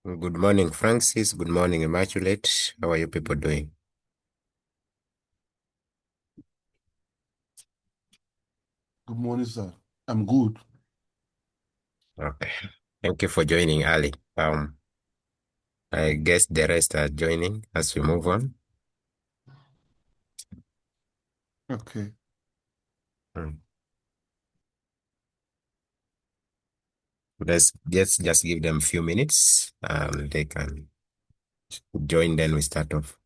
Good morning, Francis. Good morning, Immaculate. How are you people doing? Good morning, sir. I'm good. Okay. Thank you for joining early. I guess the rest are joining as we move on. Okay. Mm. Let's just give them a few minutes. They can join, then we start off.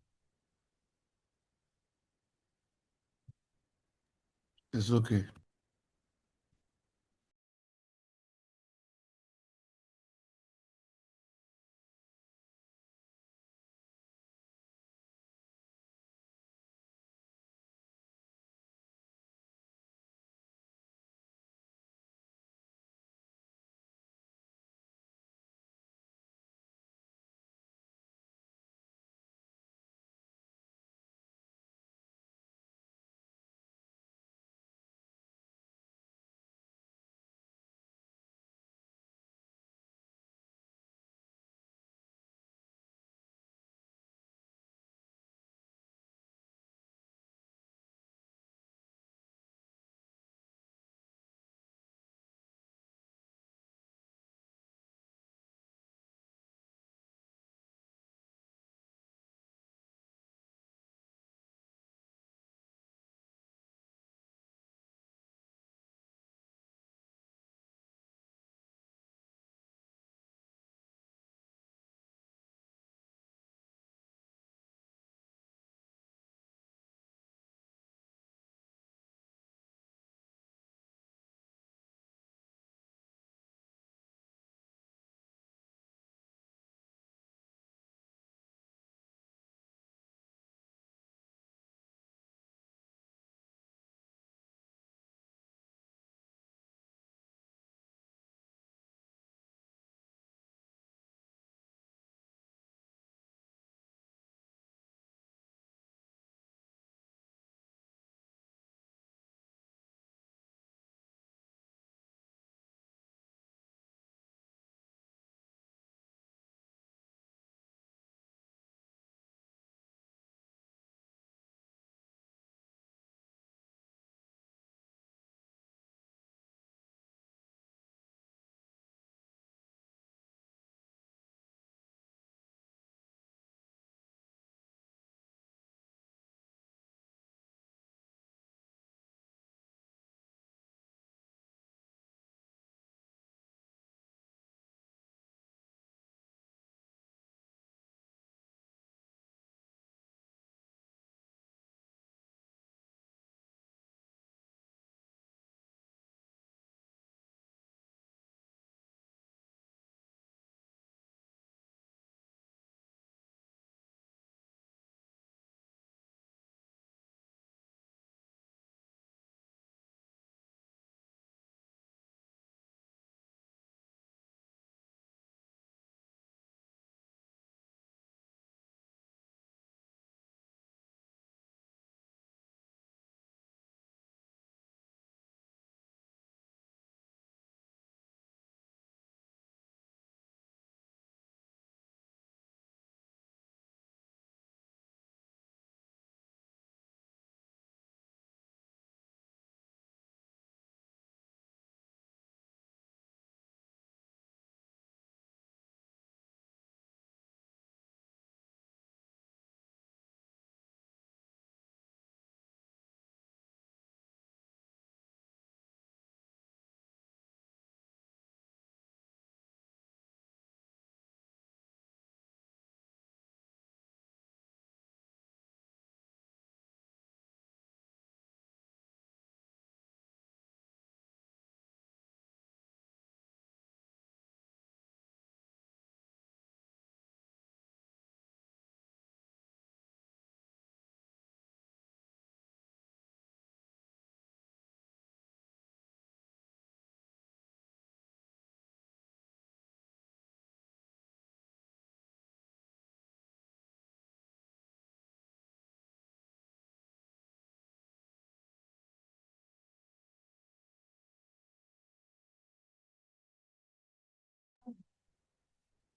It's okay.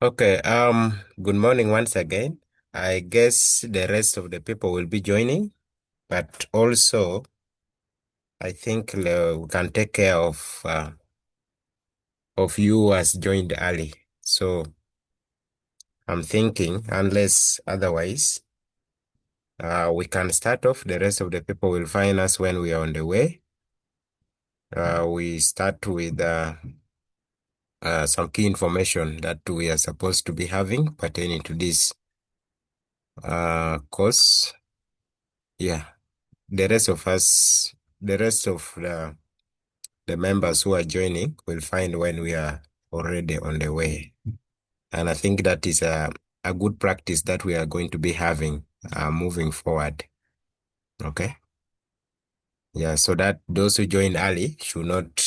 Okay, good morning once again. I guess the rest of the people will be joining, but also I think we can take care of you who has joined early. So I'm thinking, unless otherwise, we can start off. The rest of the people will find us when we are on the way. We start with some key information that we are supposed to be having pertaining to this course. Yeah, the rest of us, the rest of the members who are joining will find when we are already on the way. And I think that is a good practice that we are going to be having moving forward. Okay. Yeah, so that those who join early should not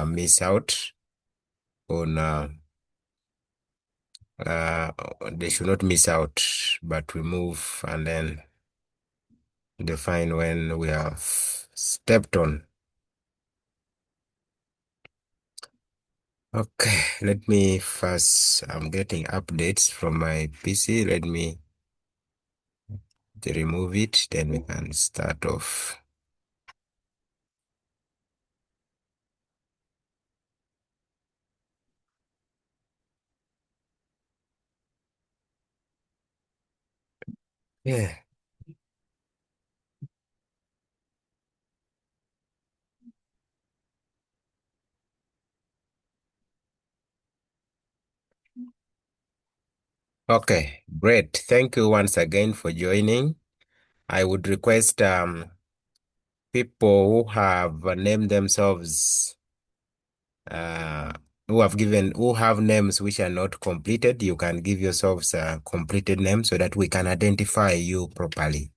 miss out on, uh, they should not miss out, but we move and then they find when we have stepped on. Okay, let me first, I'm getting updates from my PC. Let me remove it, then we can start off. Yeah. Okay, great. Thank you once again for joining. I would request people who have named themselves who have names which are not completed, you can give yourselves a completed name so that we can identify you properly.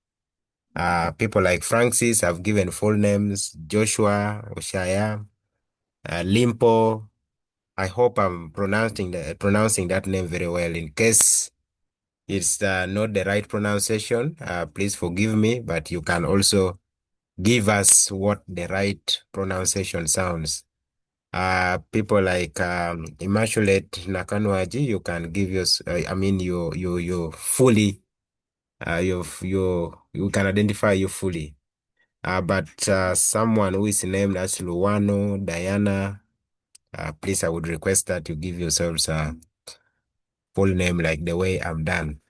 People like Francis have given full names, Joshua, Oshaya, Limpo. I hope I'm pronouncing that name very well. In case it's not the right pronunciation, please forgive me, but you can also give us what the right pronunciation sounds. People like Immaculate Nakanwaji, you can give you fully, you can identify you fully. But someone who is named as Luwano, Diana, please, I would request that you give yourselves a full name like the way I'm done.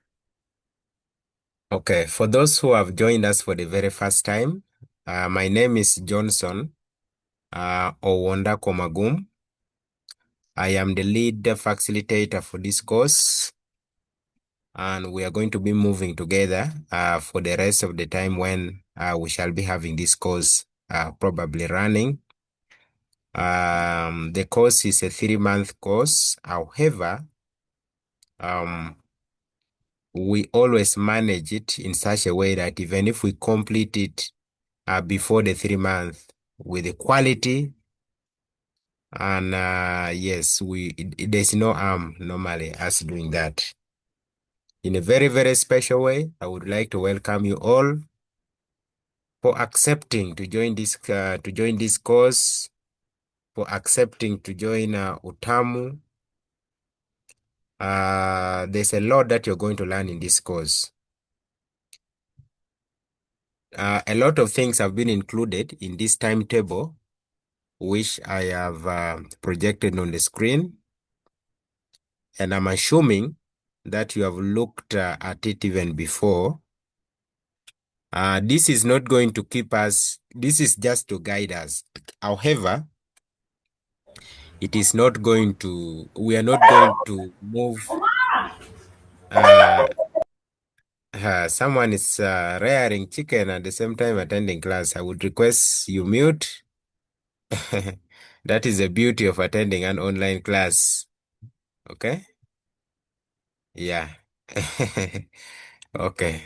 Okay, for those who have joined us for the very first time, my name is Johnson Owonda Komagum. I am the lead facilitator for this course, and we are going to be moving together for the rest of the time when we shall be having this course probably running. The course is a 3-month course. However, we always manage it in such a way that even if we complete it before the 3 months with the quality, and yes, there's no harm normally us doing that. In a very, very special way, I would like to welcome you all for accepting to join this course, for accepting to join Utamu. There's a lot that you're going to learn in this course. A lot of things have been included in this timetable, which I have projected on the screen. And I'm assuming that you have looked at it even before. This is not going to keep us, this is just to guide us. However, it is not going to, we are not going to move. Uh, Someone is rearing chicken at the same time attending class. I would request you mute. That is the beauty of attending an online class. Okay? Yeah. Okay.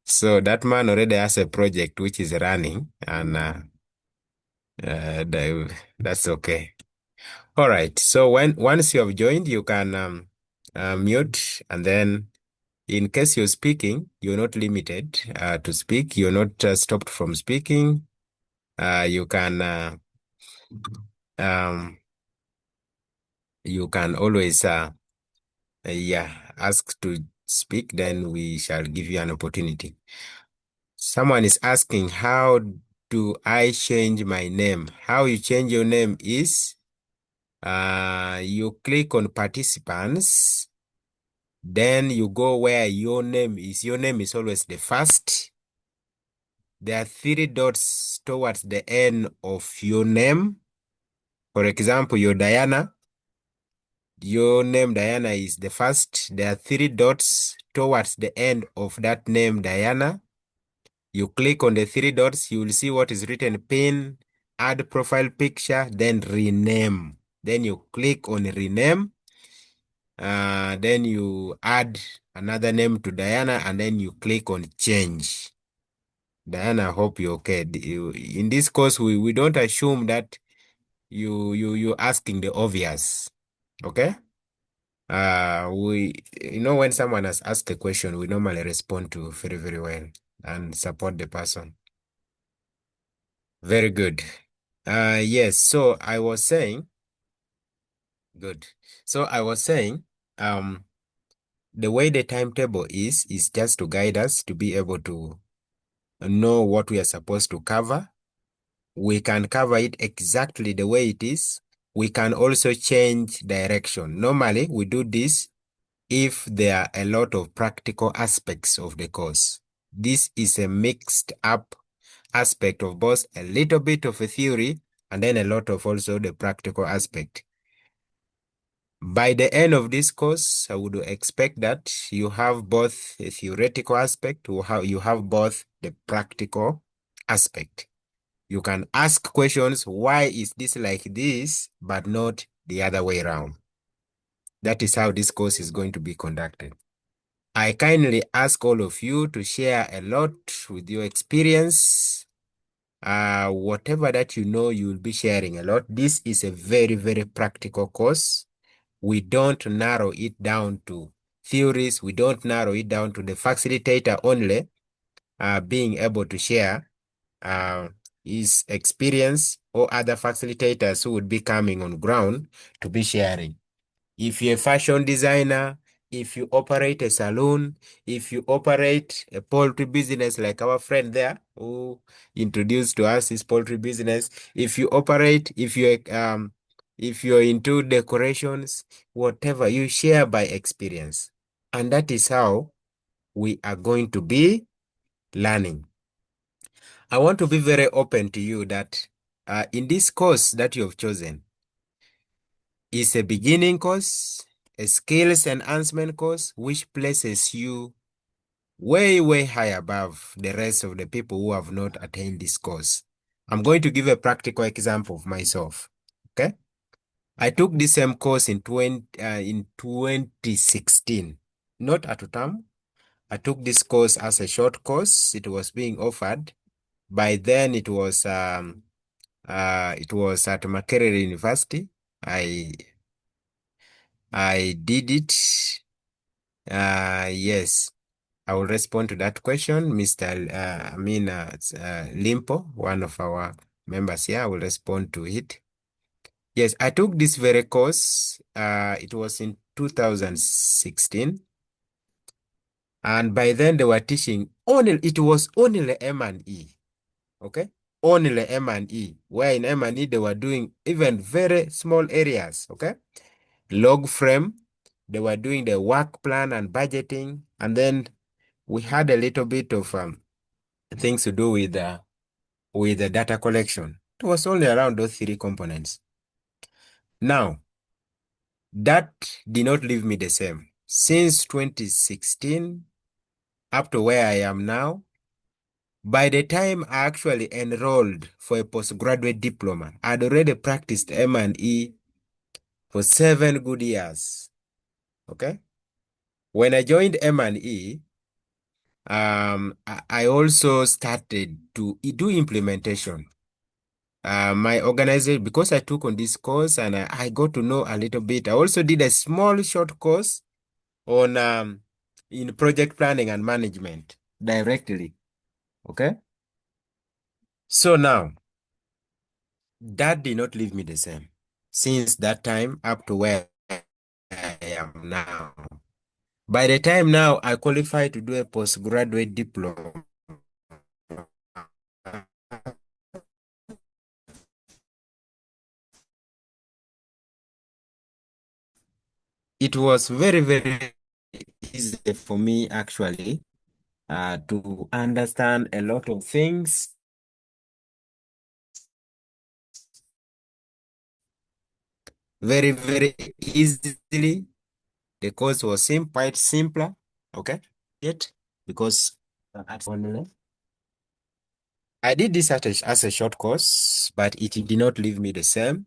So that man already has a project which is running, and that's okay. All right. So once you have joined, you can mute, and then in case you're speaking, you're not limited to speak. You're not stopped from speaking. You can um, you can always Yeah, ask to speak, then we shall give you an opportunity. Someone is asking, how do I change my name? How you change your name is you click on participants, then you go where your name is. Your name is always the first. There are 3 dots towards the end of your name. For example, your Diana. Your name Diana is the first. There are 3 dots towards the end of that name Diana. You click on the 3 dots, you will see what is written: pin, add profile picture, then rename. Then you click on rename. Then you add another name to Diana, and then you click on change. Diana, I hope you're okay. In this course, we don't assume that you asking the obvious. Okay? When someone has asked a question, we normally respond to very, very well and support the person. Very good. Yes, so I was saying, good. So I was saying, the way the timetable is just to guide us to be able to know what we are supposed to cover. We can cover it exactly the way it is. We can also change direction. Normally, we do this if there are a lot of practical aspects of the course. This is a mixed up aspect of both a little bit of a theory and then a lot of also the practical aspect. By the end of this course, I would expect that you have both a theoretical aspect, you have both the practical aspect. You can ask questions, why is this like this, but not the other way around? That is how this course is going to be conducted. I kindly ask all of you to share a lot with your experience. Whatever that you know, you will be sharing a lot. This is a very, very practical course. We don't narrow it down to theories. We don't narrow it down to the facilitator only being able to share his experience, or other facilitators who would be coming on ground to be sharing. If you're a fashion designer, if you operate a salon, if you operate a poultry business like our friend there who introduced to us his poultry business, if you're into decorations, whatever, you share by experience. And that is how we are going to be learning. I want to be very open to you that in this course that you have chosen, is a beginning course, a skills enhancement course, which places you way, way high above the rest of the people who have not attained this course. I'm going to give a practical example of myself. Okay. I took this same course in 2016, not at a term. I took this course as a short course. It was being offered. By then, it was at Makerere University. I did it. Yes, I will respond to that question. Mr. Limpo, one of our members here, will respond to it. Yes, I took this very course. It was in 2016. And by then they were teaching it was only M&E. Okay? Only M&E. Where in M&E they were doing even very small areas. Okay? Log frame. They were doing the work plan and budgeting. And then we had a little bit of things to do with the data collection. It was only around those 3 components. Now, that did not leave me the same. Since 2016 up to where I am now, by the time I actually enrolled for a postgraduate diploma, I'd already practiced M&E for 7 good years. Okay? When I joined M&E, I also started to do implementation. My organization, because I took on this course and I got to know a little bit. I also did a small short course on in project planning and management directly. Okay. So now that did not leave me the same since that time up to where I am now. By the time now I qualify to do a postgraduate diploma, it was very, very easy for me actually to understand a lot of things very, very easily. The course was quite simpler, okay? Yet, because I did this as a short course, but it did not leave me the same.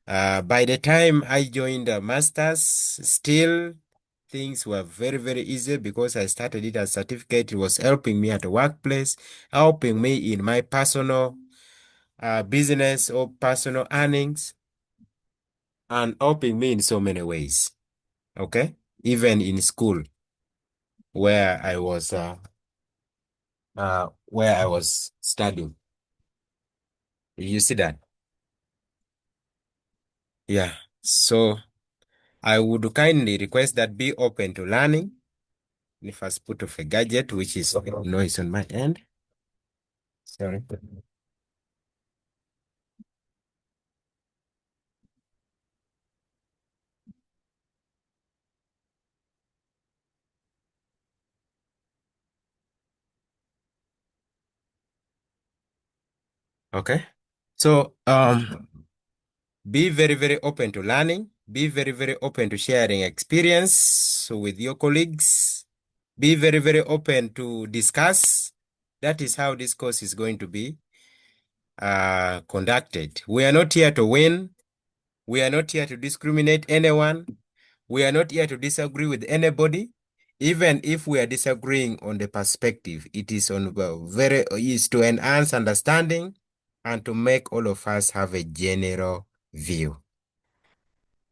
By the time I joined the master's, still things were very, very easy because I started it as a certificate. It was helping me at the workplace, helping me in my personal business or personal earnings, and helping me in so many ways. Okay, even in school where I was studying. You see that? Yeah. So I would kindly request that be open to learning. If I put off a gadget, which is noise on my end. Sorry. Okay. So be very, very open to learning. Be very, very open to sharing experience with your colleagues. Be very, very open to discuss. That is how this course is going to be conducted. We are not here to win. We are not here to discriminate anyone. We are not here to disagree with anybody. Even if we are disagreeing on the perspective, it is on is to enhance understanding and to make all of us have a general view.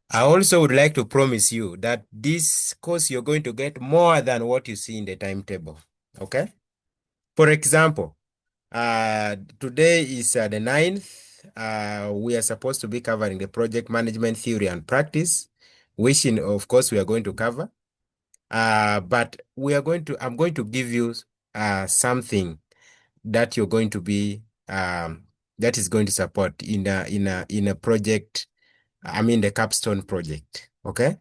I also would like to promise you that this course you're going to get more than what you see in the timetable. Okay? For example, today is the 9th. We are supposed to be covering the project management theory and practice, which of course we are going to cover. But I'm going to give you something that you're going to be that is going to support in a project. I mean the capstone project. Okay.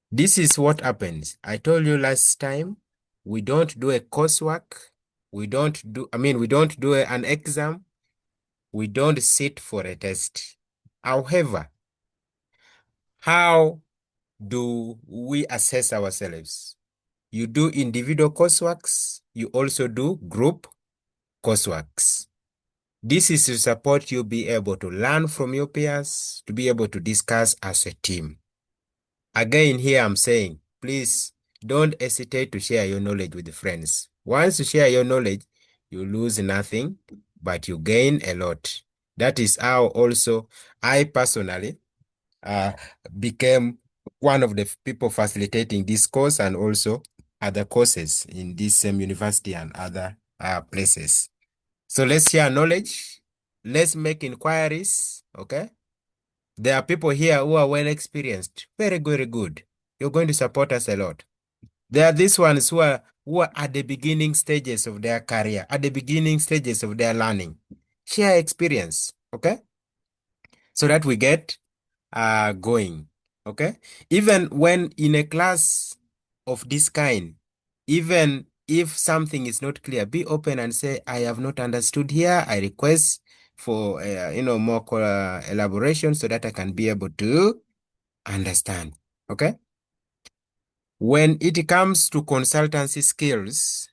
This is what happens. I told you last time, we don't do a coursework. We don't do an exam. We don't sit for a test. However, how do we assess ourselves? You do individual courseworks. You also do group courseworks. This is to support you be able to learn from your peers, to be able to discuss as a team. Again, here I'm saying, please don't hesitate to share your knowledge with friends. Once you share your knowledge, you lose nothing, but you gain a lot. That is how also I personally uh, became one of the people facilitating this course and also other courses in this same university and other places. So let's share knowledge. Let's make inquiries. Okay. There are people here who are well experienced. Very, very good. You're going to support us a lot. There are these ones who are at the beginning stages of their career, at the beginning stages of their learning. Share experience. Okay. So that we get going. Okay. Even when in a class of this kind, even if something is not clear, be open and say, I have not understood here. I request for more elaboration so that I can be able to understand. Okay. When it comes to consultancy skills,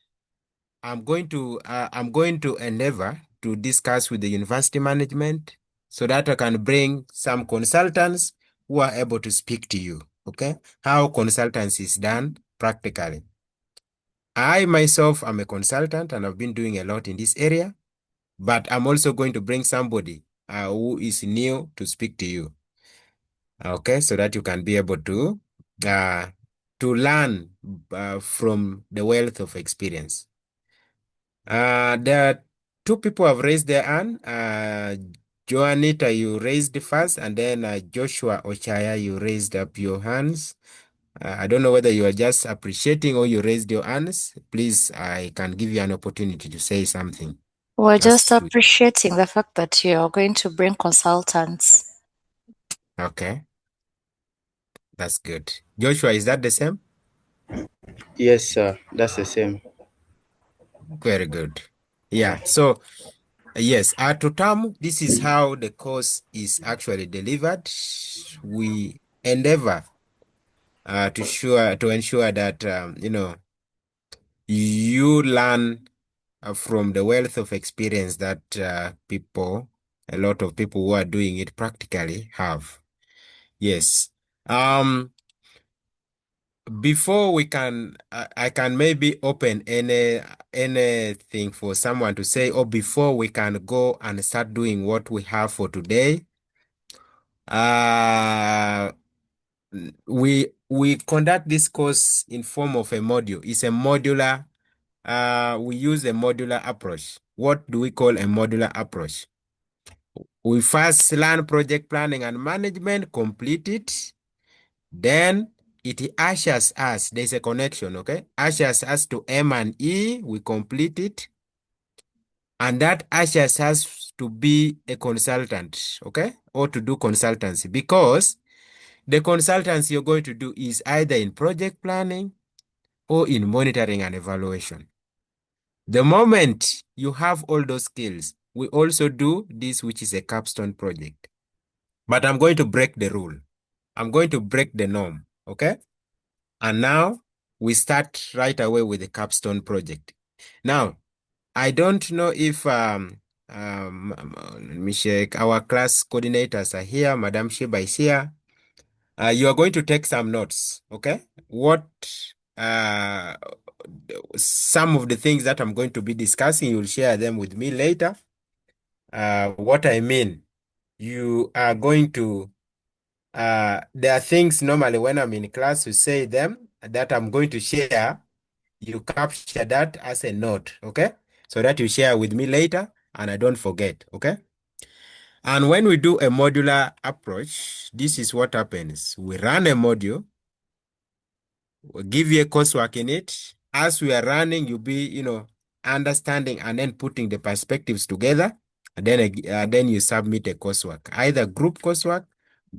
I'm going to endeavor to discuss with the university management so that I can bring some consultants who are able to speak to you. Okay. How consultancy is done practically. I myself am a consultant and I've been doing a lot in this area, but I'm also going to bring somebody who is new to speak to you. Okay, so that you can be able to learn from the wealth of experience. There are two people have raised their hand. Joanita, you raised first, and then Joshua Ochaya, you raised up your hands. I don't know whether you are just appreciating or you raised your hands. Please, I can give you an opportunity to say something. We're just That's appreciating the fact that you're going to bring consultants. okay. That's good. Joshua, is that the same? Yes, sir. That's the same. Very good. Yeah. So yes, at Totamu, this is how the course is actually delivered. We endeavor to ensure that you learn from the wealth of experience that a lot of people who are doing it practically have. Yes. Before we can, I can maybe open anything for someone to say, or before we can go and start doing what we have for today. Uh, we conduct this course in form of a module. It's a modular. We use a modular approach. What do we call a modular approach? We first learn project planning and management, complete it. Then it ushers us, there's a connection, okay? Ushers us to M&E, we complete it. And that ushers us to be a consultant, okay? Or to do consultancy, because the consultancy you're going to do is either in project planning or in monitoring and evaluation. The moment you have all those skills, we also do this, which is a capstone project. But I'm going to break the rule. I'm going to break the norm, okay? And now we start right away with the capstone project. Now, I don't know if let me check. Our class coordinators are here. Madam Sheba is here. You are going to take some notes, okay? What some of the things that I'm going to be discussing, you'll share them with me later. What I mean, you are going to there are things normally when I'm in class to say them that I'm going to share. You capture that as a note, okay? So that you share with me later and I don't forget, okay? And when we do a modular approach, this is what happens. We run a module, we give you a coursework in it. As we are running, you'll be, understanding and then putting the perspectives together. And then you submit a coursework, either group coursework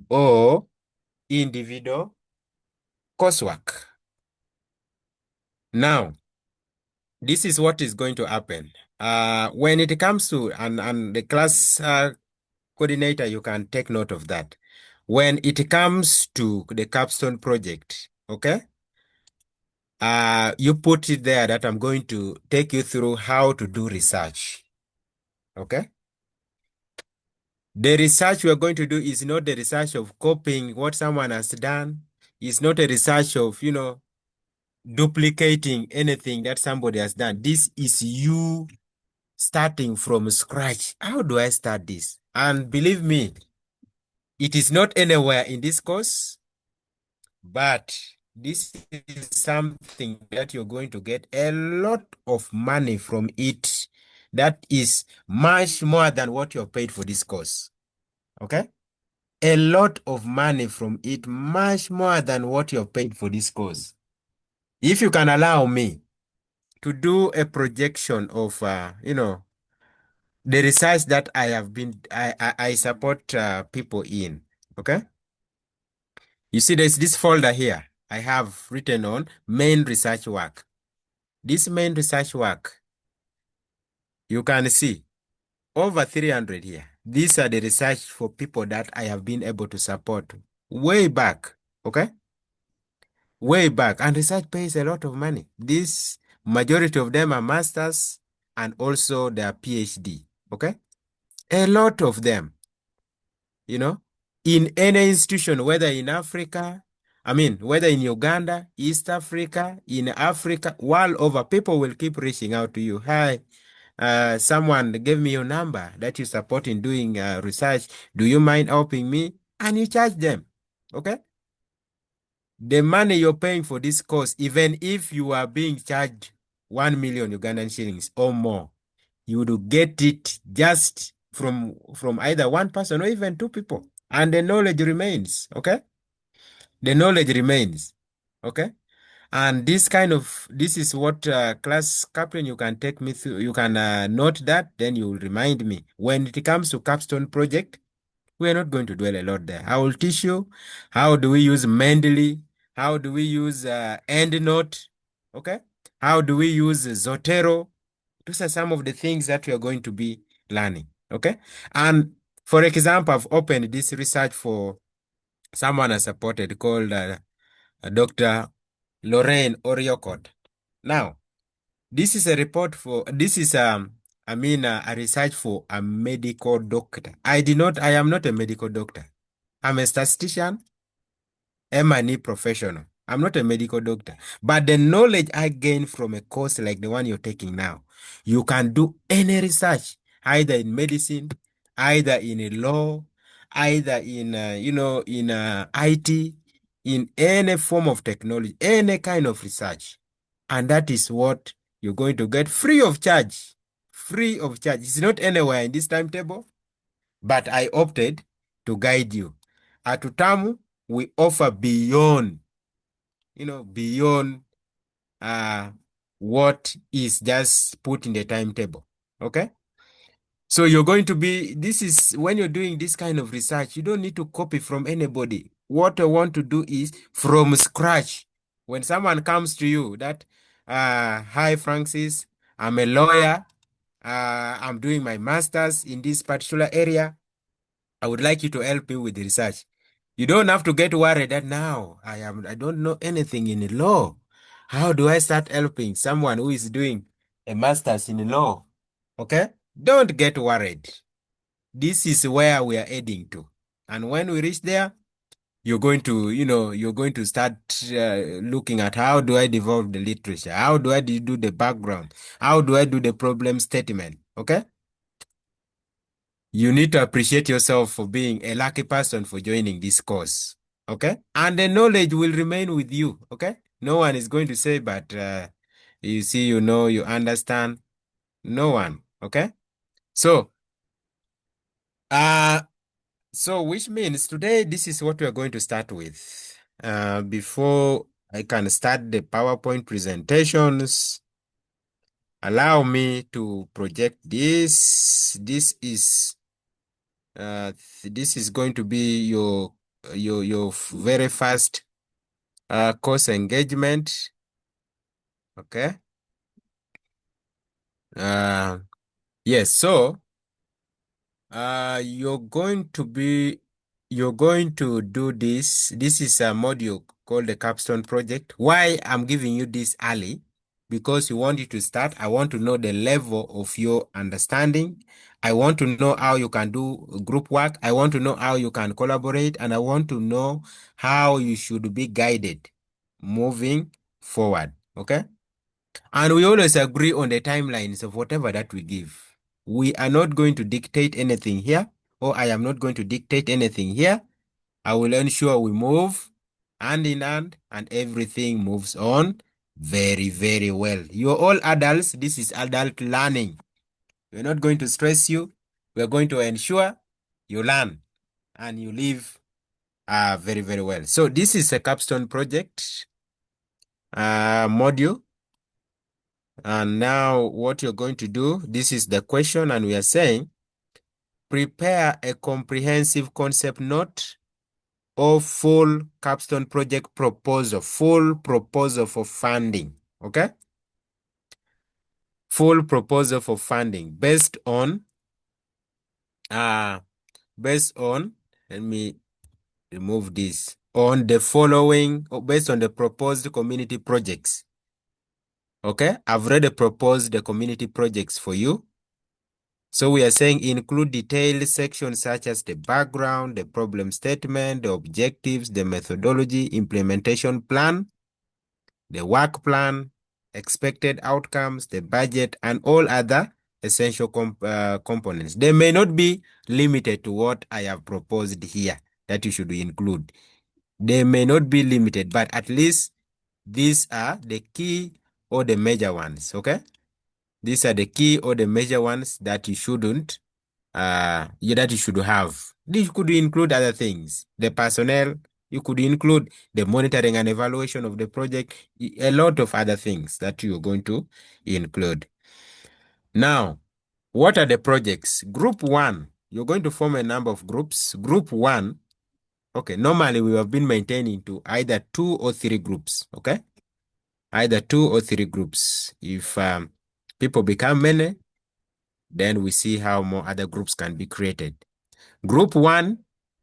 or individual coursework. Now, this is what is going to happen. When it comes to, and the class coordinator, you can take note of that. When it comes to the capstone project, okay? You put it there that I'm going to take you through how to do research, okay? The research we are going to do is not the research of copying what someone has done. It's not a research of, duplicating anything that somebody has done. This is you starting from scratch. How do I start this? And believe me, it is not anywhere in this course, but this is something that you're going to get a lot of money from it. That is much more than what you're paid for this course. Okay? A lot of money from it, much more than what you're paid for this course. If you can allow me to do a projection of, the research that I support people in, okay? You see, there's this folder here I have written on main research work. This main research work, you can see over 300 here. These are the research for people that I have been able to support way back, okay? Way back. And research pays a lot of money. This majority of them are masters and also their PhD, okay? A lot of them, in any institution, whether in Africa, whether in Uganda, East Africa, in Africa, world over, people will keep reaching out to you. Hi, someone gave me your number that you support in doing research. Do you mind helping me? And you charge them. Okay? The money you're paying for this course, even if you are being charged 1 million Ugandan shillings or more, you would get it just from either one person or even two people. And the knowledge remains, okay? The knowledge remains. Okay. And this is what class captain, you can take me through, you can note that, then you will remind me. When it comes to capstone project, we are not going to dwell a lot there. I will teach you how do we use Mendeley, how do we use EndNote, okay? How do we use Zotero? Those are some of the things that we are going to be learning, okay? And for example, I've opened this research for someone I supported called Dr. Lorraine Oriokot. Now, this is a report for, this is a research for a medical doctor. I am not a medical doctor. I'm a statistician, M&E professional. I'm not a medical doctor. But the knowledge I gained from a course like the one you're taking now, you can do any research, either in medicine, either in a law, either in, in IT, in any form of technology, any kind of research. And that is what you're going to get free of charge. Free of charge. It's not anywhere in this timetable, but I opted to guide you. At Utamu, we offer beyond, beyond what is just put in the timetable. Okay? So you're going to be, this is, when you're doing this kind of research, you don't need to copy from anybody. What I want to do is from scratch. When someone comes to you that, hi, Francis, I'm a lawyer, I'm doing my master's in this particular area, I would like you to help me with the research. You don't have to get worried that now I don't know anything in law. How do I start helping someone who is doing a master's in law? Okay? Don't get worried. This is where we are heading to. And when we reach there, you're going to, you're going to start looking at how do I develop the literature? How do I do the background? How do I do the problem statement? Okay? You need to appreciate yourself for being a lucky person for joining this course. Okay? And the knowledge will remain with you. Okay? No one is going to say, but you see, you understand. No one. Okay? So, which means today, this is what we are going to start with. Before I can start the PowerPoint presentations, allow me to project this. This is going to be your very first course engagement. Okay. Yes. So you're going to do this. This is a module called the Capstone Project. Why I'm giving you this early? Because you want you to start. I want to know the level of your understanding. I want to know how you can do group work. I want to know how you can collaborate. And I want to know how you should be guided moving forward. Okay? And we always agree on the timelines of whatever that we give. We are not going to dictate anything here, or I am not going to dictate anything here. I will ensure we move hand in hand and everything moves on very, very well. You're all adults. This is adult learning. We're not going to stress you. We're going to ensure you learn and you live very, very well. So this is a capstone project module. And now what you're going to do, this is the question, and we are saying, prepare a comprehensive concept note or full capstone project proposal, full proposal for funding, okay? Full proposal for funding based on, let me remove this, on the following, based on the proposed community projects. Okay, I've already proposed the community projects for you. So we are saying include detailed sections such as the background, the problem statement, the objectives, the methodology, implementation plan, the work plan, expected outcomes, the budget, and all other essential components. They may not be limited to what I have proposed here that you should include. They may not be limited, but at least these are the key or the major ones, okay? These are the key or the major ones that you shouldn't, that you should have. This could include other things, the personnel, You could include the monitoring and evaluation of the project, a lot of other things that you're going to include. Now, what are the projects? Group 1, you're going to form a number of groups. Group 1, okay, normally we have been maintaining to either 2 or 3 groups, okay? Either 2 or 3 groups. If people become many, then we see how more other groups can be created. Group 1,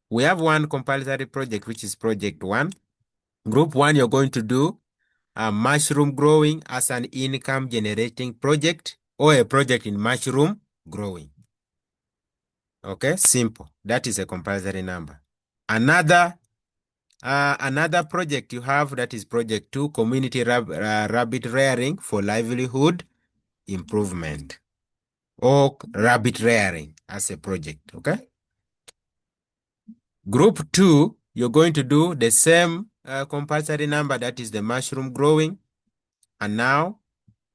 we have one compulsory project, which is project 1. Group 1, you're going to do mushroom growing as an income generating project or a project in mushroom growing. Okay, simple. That is a compulsory number. Another project you have, that is project 2, community rabbit rearing for livelihood improvement, or rabbit rearing as a project. Okay. Group 2, you're going to do the same compulsory number, that is the mushroom growing, and now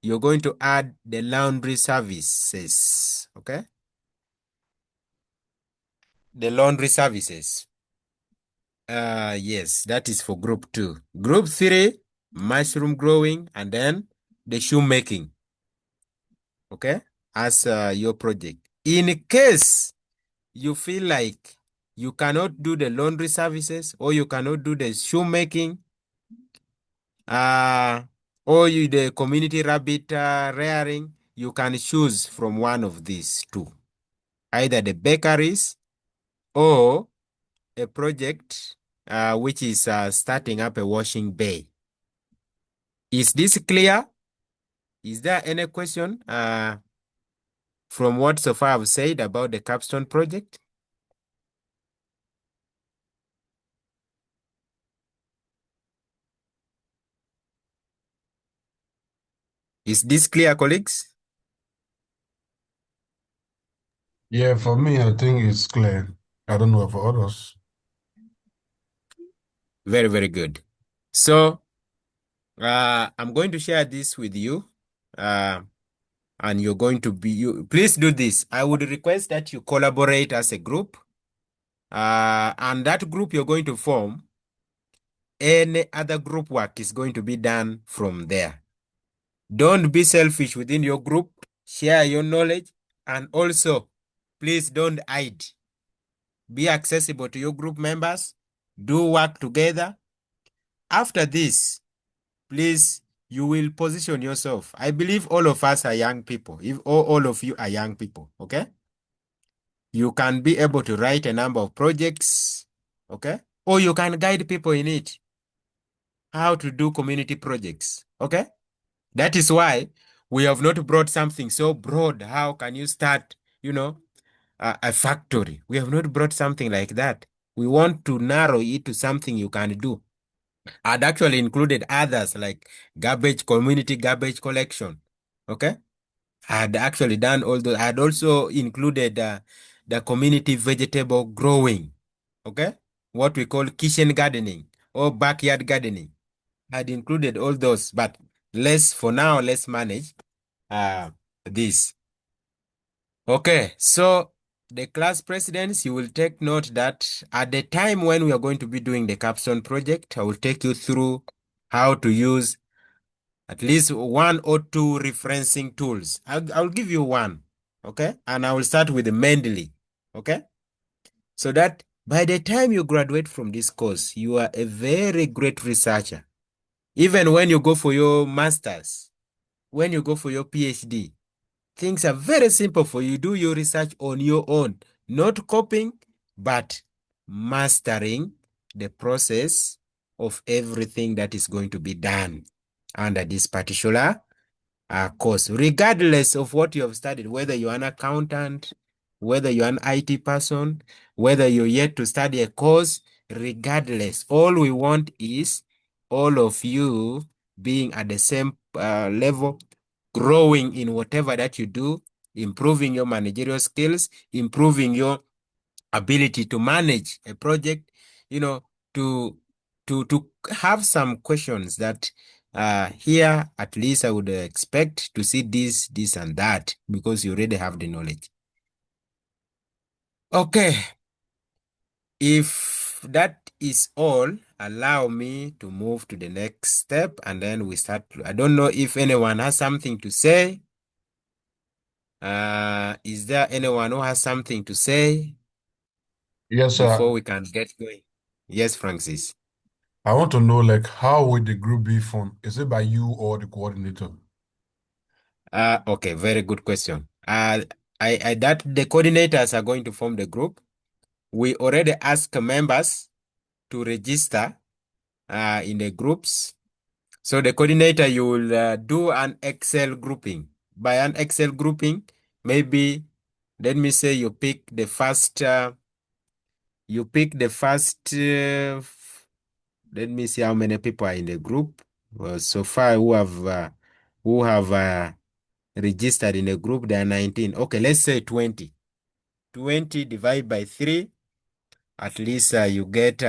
you're going to add the laundry services. Okay. The laundry services. Yes, that is for group 2. Group 3, mushroom growing, and then the shoemaking. Okay, as your project. In case you feel like you cannot do the laundry services, or you cannot do the shoemaking, or the community rabbit rearing, you can choose from one of these 2. Either the bakeries or a project which is starting up a washing bay. Is this clear? Is there any question from what so far I've said about the capstone project? Is this clear, colleagues? Yeah, for me, I think it's clear. I don't know for others. Very, very good. So I'm going to share this with you, and you're going to be, please do this. I would request that you collaborate as a group, and that group you're going to form, any other group work is going to be done from there. Don't be selfish within your group. Share your knowledge, and also, please don't hide. Be accessible to your group members. Do work together. After this, please, you will position yourself. I believe all of us are young people. If all of you are young people, okay? You can be able to write a number of projects, okay? Or you can guide people in it, how to do community projects, okay? That is why we have not brought something so broad. How can you start, a factory? We have not brought something like that. We want to narrow it to something you can do. I'd actually included others like community garbage collection. Okay. I had actually done all those. I had also included the community vegetable growing. Okay. What we call kitchen gardening or backyard gardening. I had included all those, but for now, let's manage this. Okay. So the class presidents, you will take note that at the time when we are going to be doing the capstone project, I will take you through how to use at least 1 or 2 referencing tools. I'll give you one, okay? And I will start with the Mendeley, okay? So that by the time you graduate from this course, you are a very great researcher. Even when you go for your master's, when you go for your PhD, things are very simple for you. Do your research on your own, not copying, but mastering the process of everything that is going to be done under this particular course, regardless of what you have studied, whether you're an accountant, whether you're an IT person, whether you're yet to study a course, regardless, all we want is all of you being at the same level, growing in whatever that you do, improving your managerial skills, improving your ability to manage a project, to have some questions that here at least I would expect to see this and that, because you already have the knowledge. Okay. If that is all, allow me to move to the next step and then we start. I don't know if anyone has something to say. Is there anyone who has something to say Yes, before sir. we can get going? Yes, Francis. I want to know, like, how would the group be formed? Is it by you or the coordinator? Okay, very good question. I that the coordinators are going to form the group. We already asked members to register in the groups. So the coordinator, you will do an Excel grouping. By an Excel grouping, maybe let me say you pick the first. Let me see how many people are in the group. So far, who have registered in the group, there are 19. Okay, let's say 20. 20 divided by 3. At least you get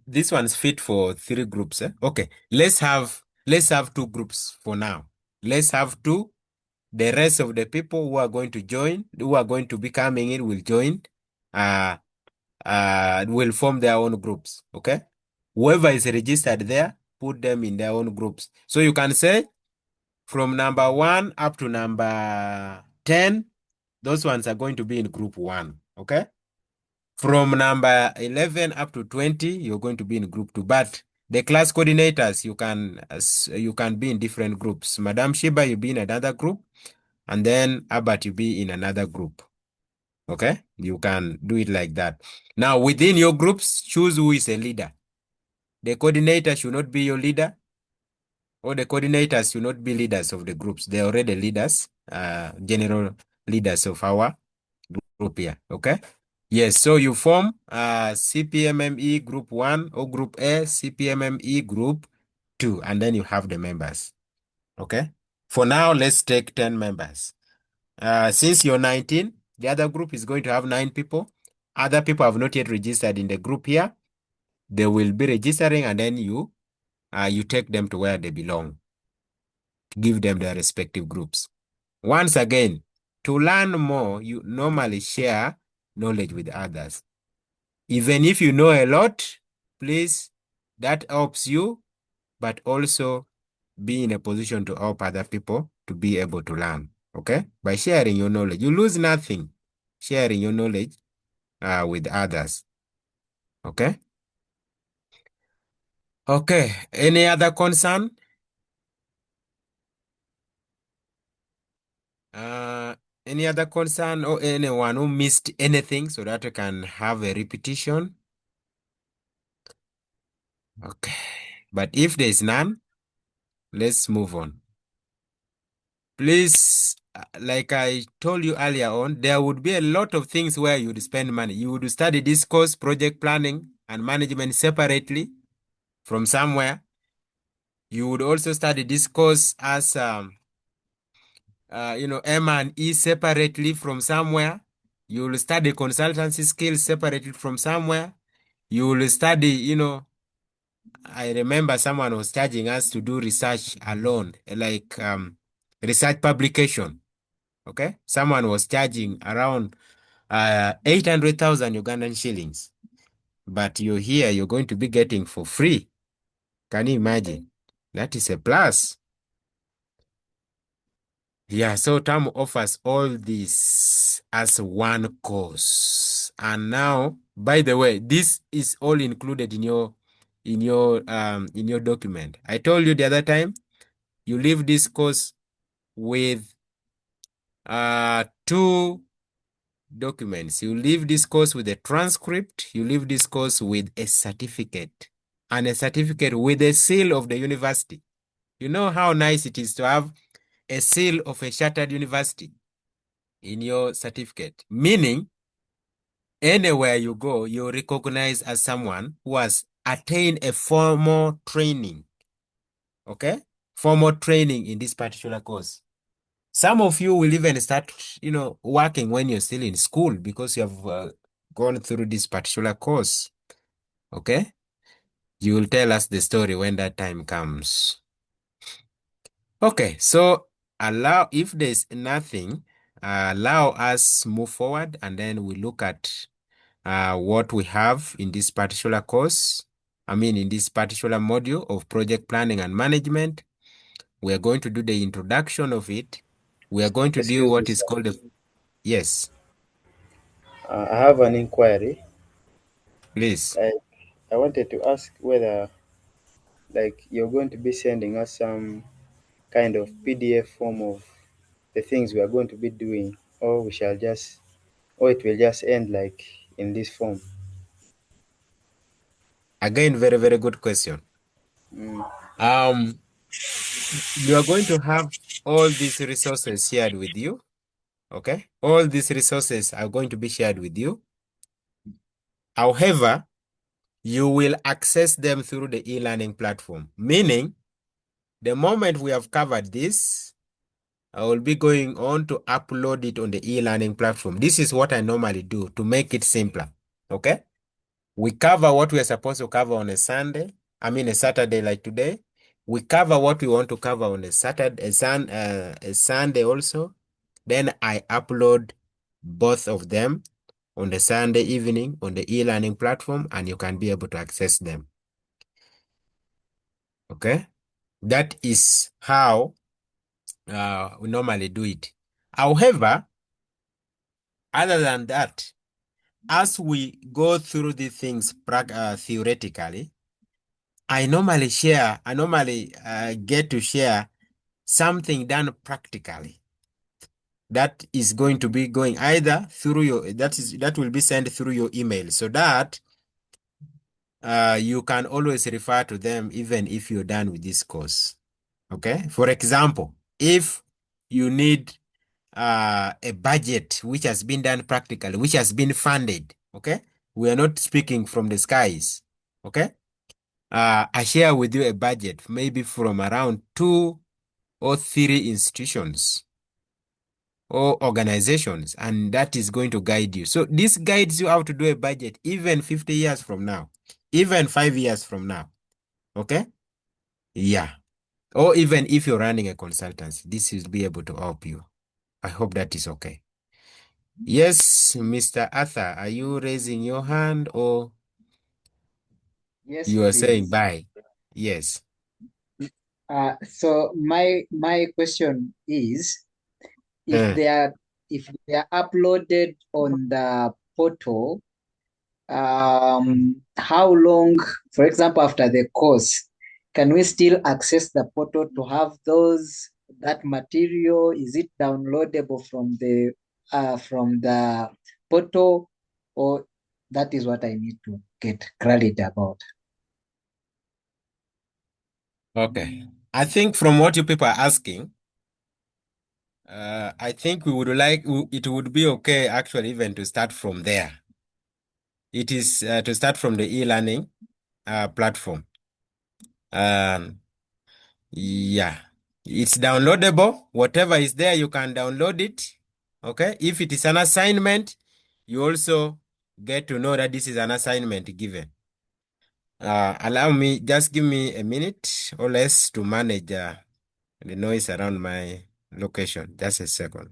this one's fit for 3 groups. Okay, let's have 2 groups for now. Let's have 2. The rest of the people who are going to join, who are going to be coming in, will join. Uh, will form their own groups. Okay, whoever is registered there, put them in their own groups. So you can say from number 1 up to number 10, those ones are going to be in group 1. Okay. From number 11 up to 20, you're going to be in group 2. But the class coordinators, you can be in different groups. Madam Shiba, you be in another group, and then Abat, you be in another group. Okay? You can do it like that. Now, within your groups, choose who is a leader. The coordinator should not be your leader, or the coordinators should not be leaders of the groups. They're already leaders, general leaders of our group here. Okay? Yes, so you form CPMME group 1 or group A, CPMME group 2, and then you have the members. Okay? For now, let's take 10 members. Since you're 19, the other group is going to have 9 people. Other people have not yet registered in the group here. They will be registering, and then you take them to where they belong. Give them their respective groups. Once again, to learn more, you normally share knowledge with others. Even if you know a lot, please, that helps you, but also be in a position to help other people to be able to learn. Okay? By sharing your knowledge, you lose nothing. Sharing your knowledge with others. Okay? Okay. Any other concern? Any other concern or anyone who missed anything so that I can have a repetition? Okay. But if there is none, let's move on. Please, like I told you earlier on, there would be a lot of things where you would spend money. You would study this course, project planning and management separately from somewhere. You would also study this course as, M&E separately from somewhere. You will study consultancy skills separately from somewhere. You will study, I remember someone was charging us to do research alone, like research publication. Okay, someone was charging around 800,000 Ugandan shillings, but you're going to be getting for free. Can you imagine? That is a plus. Yeah, so TAM offers all this as one course. And now, by the way, this is all included in your document. I told you the other time, you leave this course with 2 documents. You leave this course with a transcript. You leave this course with a certificate, and a certificate with a seal of the university. You know how nice it is to have a seal of a chartered university in your certificate, meaning anywhere you go, you're recognized as someone who has attained a formal training. Okay? Formal training in this particular course. Some of you will even start, working when you're still in school because you have gone through this particular course. Okay? You will tell us the story when that time comes. Okay, so if there's nothing, allow us move forward and then we look at what we have in this particular course. I mean, in this particular module of project planning and management. We are going to do the introduction of it. We are going to do Excuse me, what is sir. called the, yes, I have an inquiry. please. Like, I wanted to ask whether, like, you're going to be sending us some kind of PDF form of the things we are going to be doing, or we shall just, or it will just end like in this form. Again, very, very good question. Mm. Um, you are going to have all these resources shared with you. Okay. All these resources are going to be shared with you. However, you will access them through the e-learning platform, meaning the moment we have covered this, I will be going on to upload it on the e-learning platform. This is what I normally do to make it simpler. Okay. We cover what we are supposed to cover on a Sunday. I mean, a Saturday like today. We cover what we want to cover on a Saturday, a Sunday also. Then I upload both of them on the Sunday evening on the e-learning platform, and you can be able to access them. Okay. That is how we normally do it. However, other than that, as we go through these things theoretically, I normally get to share something done practically that is going to be going either through that will be sent through your email, so that you can always refer to them even if you're done with this course. Okay. For example, if you need a budget which has been done practically, which has been funded. Okay. We are not speaking from the skies. Okay. I share with you a budget, maybe from around 2 or 3 institutions or organizations, and that is going to guide you. So this guides you how to do a budget even 50 years from now, even 5 years from now. Okay? Yeah. Or even if you're running a consultancy, this will be able to help you. I hope that is okay. Yes, Mr. Arthur, are you raising your hand or Yes, you are saying please. bye? Yes. So my question is, if Uh, they are uploaded on the portal, how long, for example, after the course, can we still access the portal to have that material? Is it downloadable from the portal, or that is what I need to get clarity about? okay. I think from what you people are asking, I think it would be okay actually even to start from there. It is to start from the e-learning platform. Um, yeah, it's downloadable. Whatever is there, you can download it. Okay. If it is an assignment, you also get to know that this is an assignment given. Just give me a minute or less to manage the noise around my location. Just a second.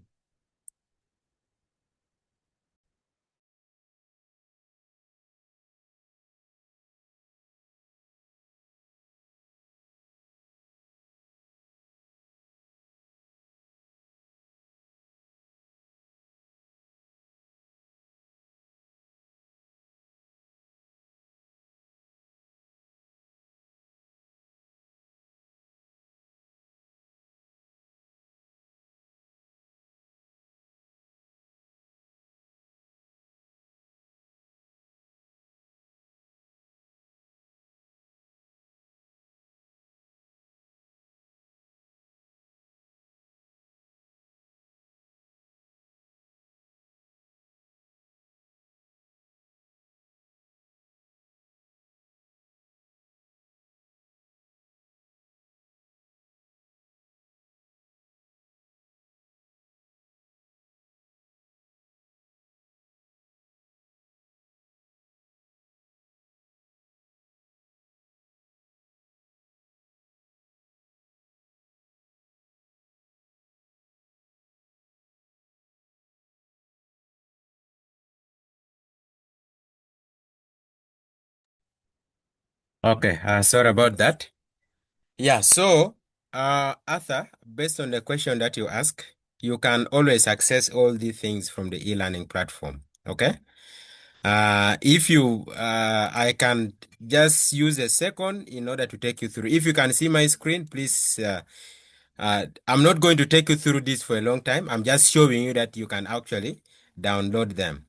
Okay, sorry about that. Yeah, so, Arthur, based on the question that you ask, you can always access all these things from the e-learning platform. Okay. If you, I can just use a second in order to take you through. If you can see my screen, please. I'm not going to take you through this for a long time. I'm just showing you that you can actually download them.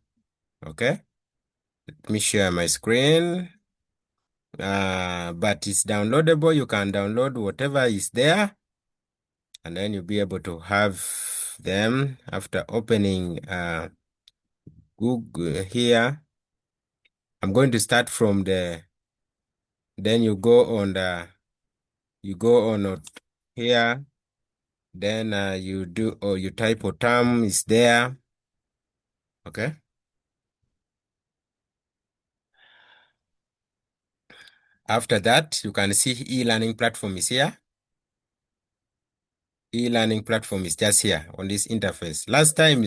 Okay. Let me share my screen. But it's downloadable. You can download whatever is there, and then you'll be able to have them after opening Google here. I'm going to start from then you go on here, then you type term is there. Okay. After that, you can see e-learning platform is here. E-learning platform is just here on this interface. Last time,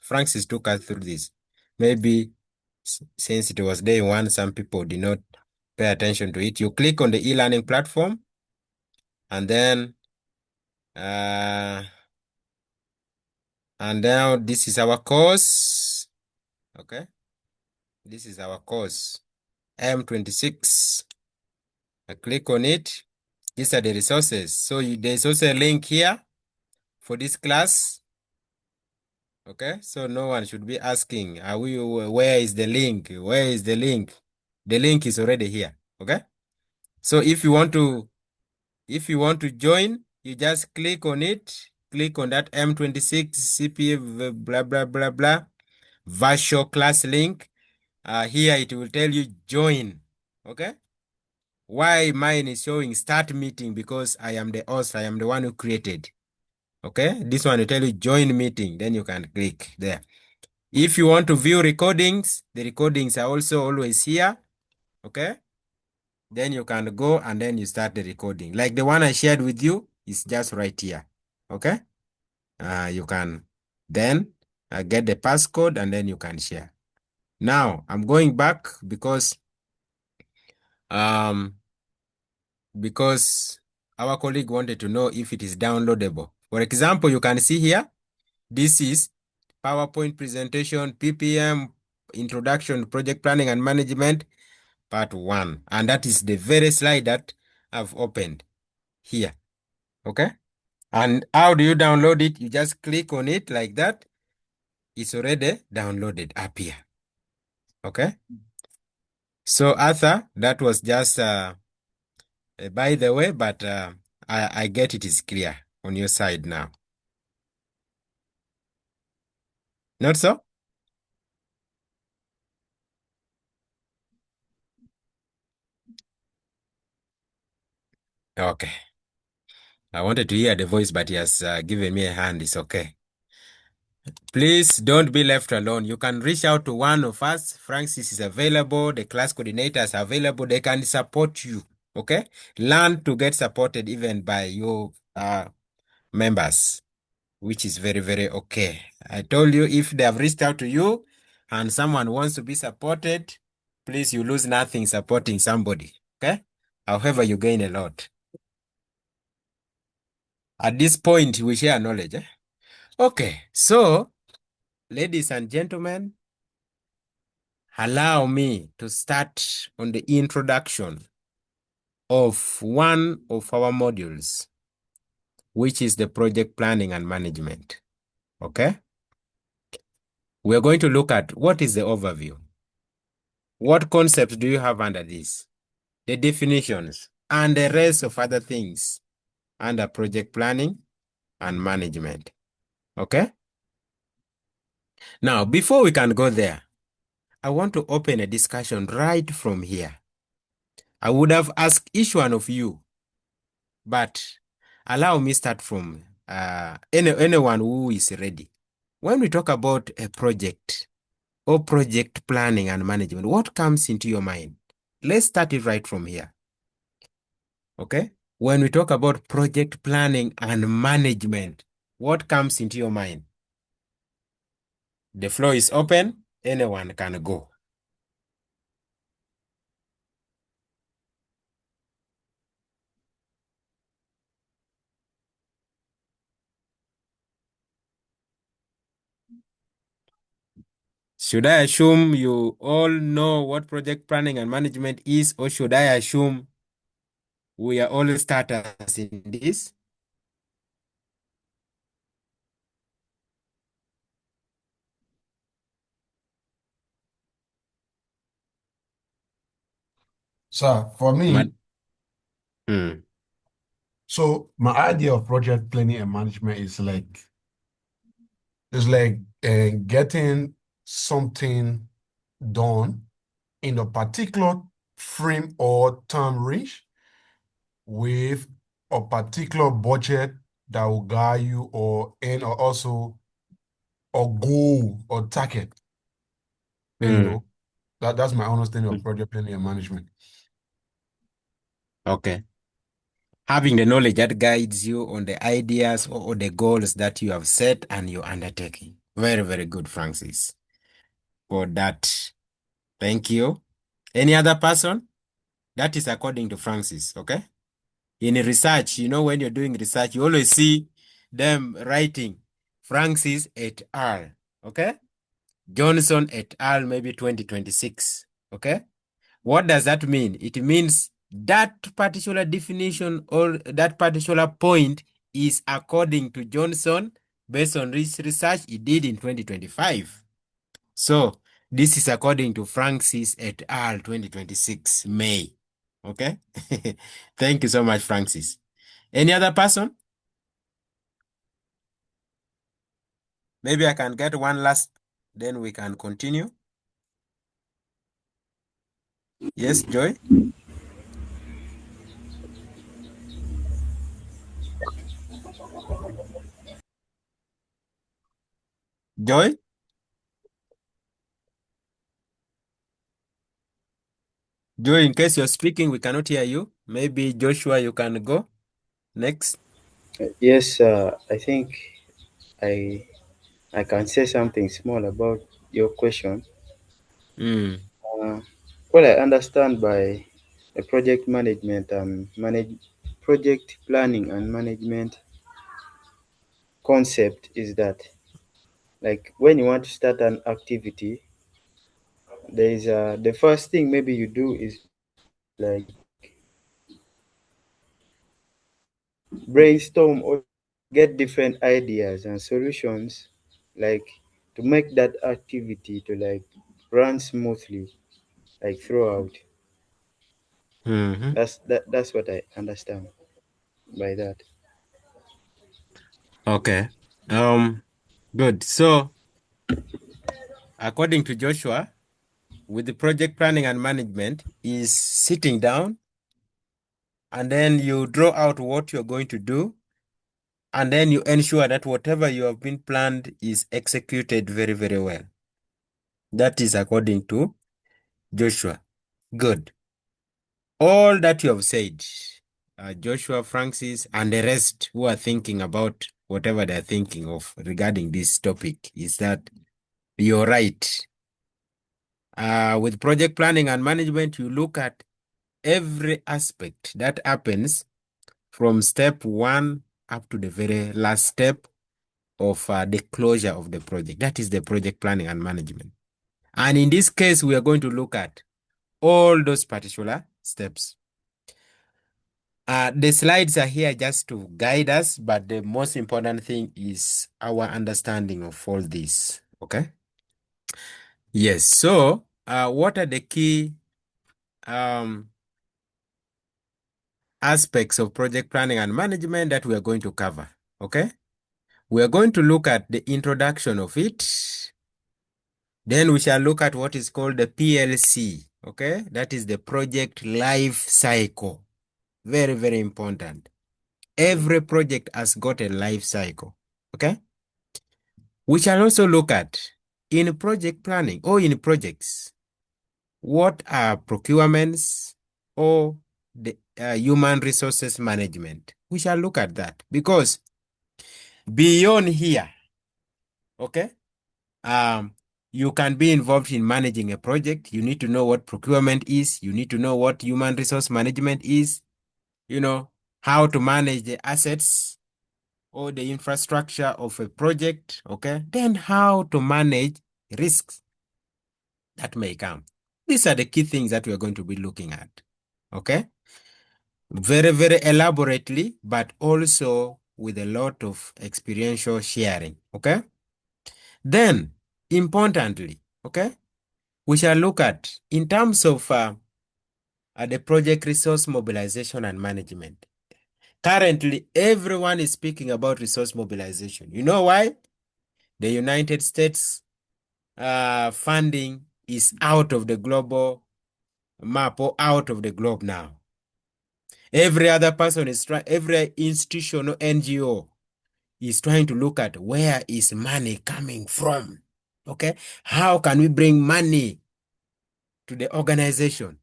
Francis took us through this. Maybe since it was day one, some people did not pay attention to it. You click on the e-learning platform, and then, and now this is our course. Okay. This is our course, M26. I click on it. These are the resources. So there's also a link here for this class. Okay, so no one should be asking, where is the link? Where is the link? The link is already here. Okay. So if you want to join, you just click on it, click on that M26 CPA blah blah blah blah virtual class link. Here it will tell you join. Okay. Why mine is showing start meeting? Because I am the host, I am the one who created. Okay, this one will tell you join meeting, then you can click there. If you want to view recordings, the recordings are also always here. Okay, then you can go and then you start the recording. Like the one I shared with you is just right here. Okay, you can then get the passcode and then you can share. Now I'm going back because our colleague wanted to know if it is downloadable. For example, you can see here, this is PowerPoint presentation, PPM, Introduction to Project Planning and Management, Part 1. And that is the very slide that I've opened here. Okay? And how do you download it? You just click on it like that. It's already downloaded up here. Okay? So, Arthur, that was just by the way, but I get it is clear on your side now. Not so? Okay. I wanted to hear the voice, but he has given me a hand. It's okay. Please don't be left alone. You can reach out to one of us. Francis is available. The class coordinators are available. They can support you. Okay? Learn to get supported even by your members, which is very, very okay. I told you if they have reached out to you and someone wants to be supported, please, you lose nothing supporting somebody. Okay? However, you gain a lot. At this point, we share knowledge. Okay, so, ladies and gentlemen, allow me to start on the introduction of one of our modules, which is the project planning and management. Okay? We're going to look at what is the overview. What concepts do you have under this? The definitions and the rest of other things under project planning and management. Okay? Now, before we can go there, I want to open a discussion right from here. I would have asked each one of you, but allow me start from anyone who is ready. When we talk about a project or project planning and management, what comes into your mind? Let's start it right from here. Okay? When we talk about project planning and management, what comes into your mind? The floor is open. Anyone can go. Should I assume you all know what project planning and management is, or should I assume we are all starters in this? So for me, Hmm. so my idea of project planning and management is like getting something done in a particular frame or time range with a particular budget that will guide you or also a goal or target. And Hmm. that's my understanding of project planning and management. Okay. Having the knowledge that guides you on the ideas or the goals that you have set and you're undertaking. Very, very good, Francis, for that. Thank you. Any other person? That is according to Francis, okay? In research, when you're doing research, you always see them writing Francis et al. Okay? Johnson et al. Maybe 2026. Okay? What does that mean? It means that particular definition or that particular point is according to Johnson based on research he did in 2025. So this is according to Francis et al. 2026 May. Okay? Thank you so much, Francis. Any other person? Maybe I can get one last, then we can continue. Yes, Joy? Joy? Joy, in case you're speaking, we cannot hear you. Maybe Joshua, you can go next. Yes, I think I I can say something small about your question. Mm. Uh, what I understand by the project management and project planning and management concept is that, like, when you want to start an activity, there is the first thing maybe you do is like brainstorm or get different ideas and solutions, like, to make that activity to like run smoothly, like, throughout. Hmm. That's what I understand by that. Okay. Um, Good. So, according to Joshua, with the project planning and management, is sitting down and then you draw out what you're going to do, and then you ensure that whatever you have been planned is executed very, very well. That is according to Joshua. Good. All that you have said, Joshua, Francis, and the rest who are thinking about whatever they're thinking of regarding this topic, is that you're right. With project planning and management, you look at every aspect that happens from step one up to the very last step of the closure of the project. That is the project planning and management. And in this case, we are going to look at all those particular steps. The slides are here just to guide us, but the most important thing is our understanding of all this. Okay? Yes. So, what are the key um, aspects of project planning and management that we are going to cover? Okay? We are going to look at the introduction of it. Then we shall look at what is called the PLC. Okay? That is the project life cycle. Very, very important. Every project has got a life cycle. Okay? We shall also look at, in project planning or in projects, what are procurements or the human resources management. We shall look at that because beyond here, okay, you can be involved in managing a project. You need to know what procurement is. You need to know what human resource management is. How to manage the assets or the infrastructure of a project, okay? Then how to manage risks. that may come. These are the key things that we're going to be looking at. Okay? Very, very elaborately, but also with a lot of experiential sharing. Okay? Then, importantly, okay, we shall look at, in terms of the project resource mobilization and management. Currently, everyone is speaking about resource mobilization. You know why? The United States funding is out of the global map or out of the globe now. Every other person is trying, every institution or NGO is trying to look at where is money coming from. Okay? How can we bring money to the organization?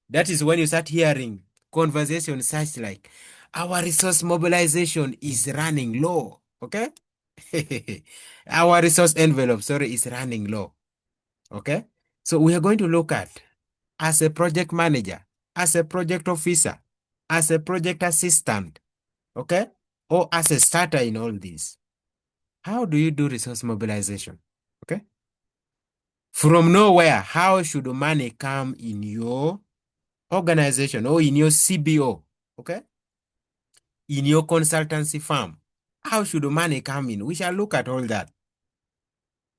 That is when you start hearing conversations such like, our resource mobilization is running low. Okay? Our resource envelope, sorry, is running low. Okay? So we are going to look at, as a project manager, as a project officer, as a project assistant, okay? Or as a starter in all this. How do you do resource mobilization? Okay? From nowhere, how should money come in your organization or in your CBO? Okay? In your consultancy firm? How should money come in? We shall look at all that.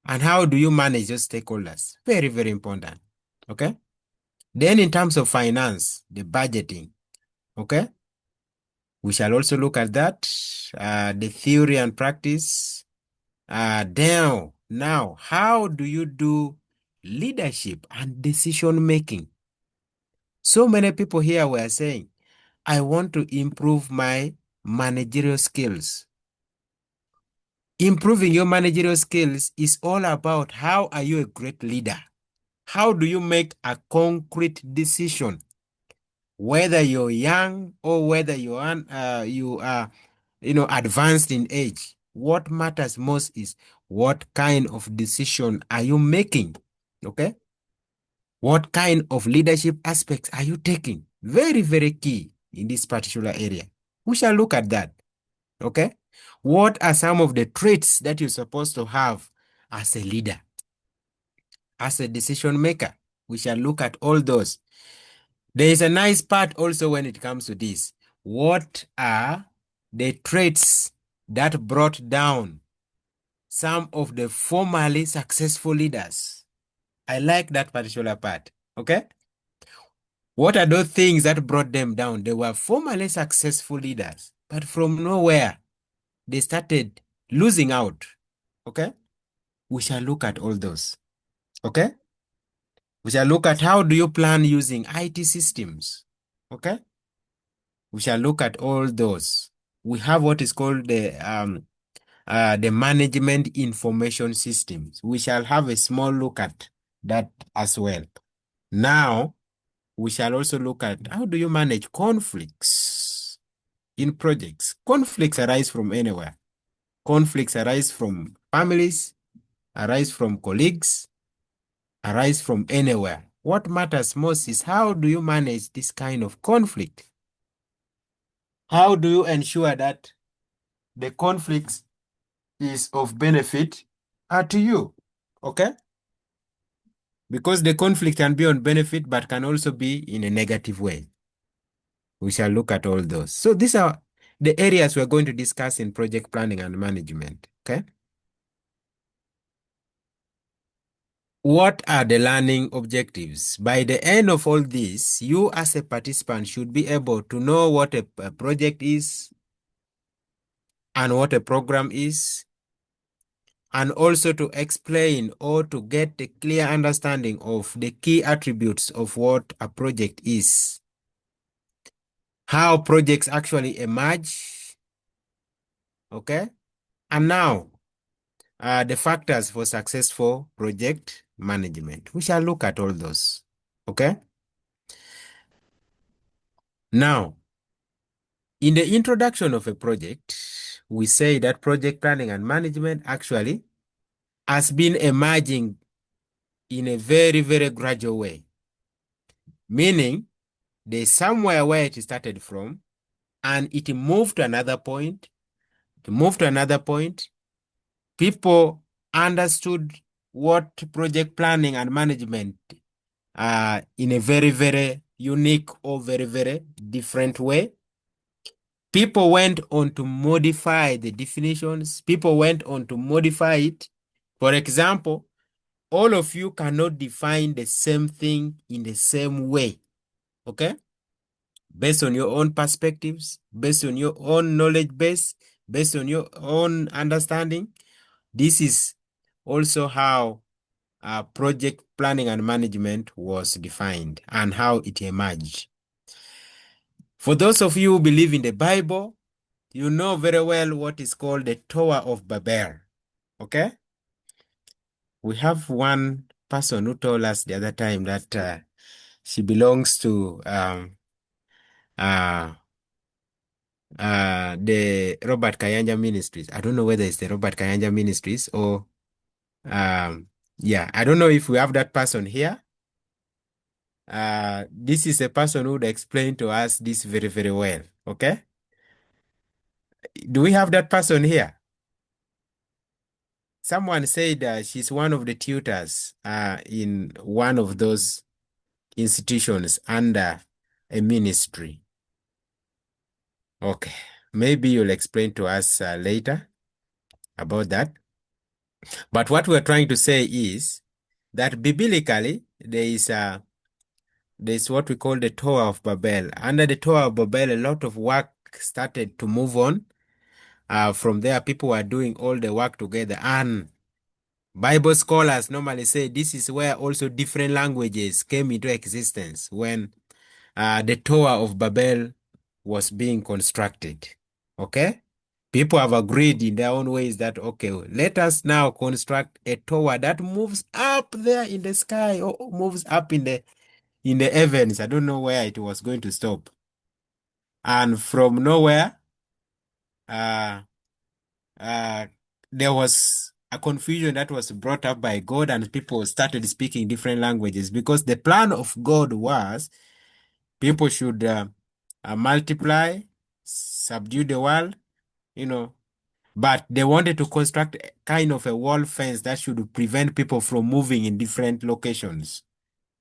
And how do you manage your stakeholders? Very, very important. Okay? Then in terms of finance, the budgeting, okay? We shall also look at that, the theory and practice. Now, how do you do leadership and decision making? So many people here were saying, I want to improve my managerial skills. Improving your managerial skills is all about how are you a great leader? How do you make a concrete decision? Whether you're young or whether you are advanced in age, what matters most is what kind of decision are you making? Okay? What kind of leadership aspects are you taking? Very, very key in this particular area. We shall look at that. Okay? What are some of the traits that you're supposed to have as a leader, as a decision maker? We shall look at all those. There is a nice part also when it comes to this. What are the traits that brought down some of the formerly successful leaders? I like that particular part. Okay? What are those things that brought them down? They were formerly successful leaders, but from nowhere, they started losing out. Okay? We shall look at all those. Okay? We shall look at how do you plan using IT systems. Okay? We shall look at all those. We have what is called the management information systems. We shall have a small look at that as well. Now, we shall also look at how do you manage conflicts in projects. Conflicts arise from anywhere. Conflicts arise from families, arise from colleagues, arise from anywhere. What matters most is how do you manage this kind of conflict? How do you ensure that the conflict is of benefit to you? Okay? Because the conflict can be on benefit, but can also be in a negative way. We shall look at all those. So these are the areas we're going to discuss in project planning and management. Okay? What are the learning objectives? By the end of all this, you as a participant should be able to know what a project is and what a program is, and also to explain or to get a clear understanding of the key attributes of what a project is, how projects actually emerge, okay? And now, the factors for successful project management. We shall look at all those, okay? Now, in the introduction of a project, we say that project planning and management actually has been emerging in a very, very gradual way. Meaning, there's somewhere where it started from, and it moved to another point. It moved to another point. People understood what project planning and management in a very, very unique or very, very different way. People went on to modify the definitions. People went on to modify it. For example, all of you cannot define the same thing in the same way, okay? Based on your own perspectives, based on your own knowledge base, based on your own understanding. This is also how project planning and management was defined and how it emerged. For those of you who believe in the Bible, you know very well what is called the Tower of Babel, okay? We have one person who told us the other time that she belongs to the Robert Kayanga Ministries. I don't know whether it's the Robert Kayanga Ministries or, yeah, I don't know if we have that person here. This is a person who would explain to us this very, very well, okay? Do we have that person here? Someone said she's one of the tutors in one of those institutions under a ministry. Okay, maybe you'll explain to us later about that. But what we're trying to say is that biblically, there's what we call the Tower of Babel. Under the Tower of Babel, a lot of work started to move on. From there, people were doing all the work together. And Bible scholars normally say this is where also different languages came into existence when the Tower of Babel was being constructed. Okay? People have agreed in their own ways that, okay, let us now construct a tower that moves up there in the sky or moves up in the heavens. I don't know where it was going to stop. And from nowhere, uh, there was a confusion that was brought up by God, and people started speaking different languages because the plan of God was people should multiply, subdue the world, you know, but they wanted to construct kind of a wall fence that should prevent people from moving in different locations.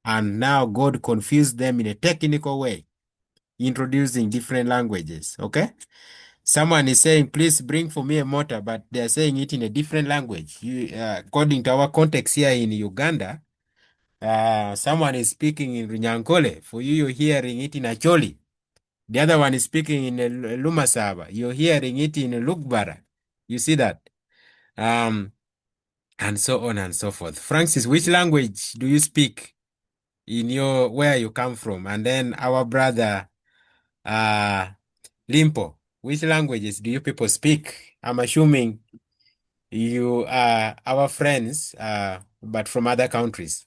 And now God confused them in a technical way, introducing different languages. Okay? Someone is saying, please bring for me a motor, but they're saying it in a different language. According to our context here in Uganda, someone is speaking in Runyankole. For you, you're hearing it in Acholi. The other one is speaking in Lumasaba. You're hearing it in Lukbara. You see that? And so on and so forth. Francis, which language do you speak in where you come from? And then our brother, Limpo, which languages do you people speak? I'm assuming you are our friends, but from other countries.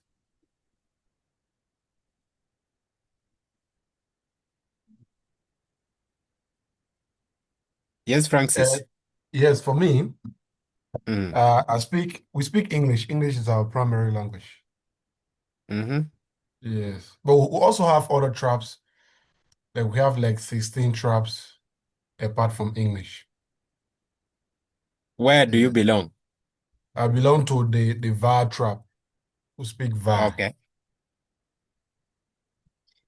Yes, Francis. Yes, for me, Mm. we speak English. English is our primary language. Mm-hmm. Yes. But we also have other traps. Like we have like 16 traps apart from English. Where do you Yeah. belong? I belong to the VAR trap, who speak VAR. Okay.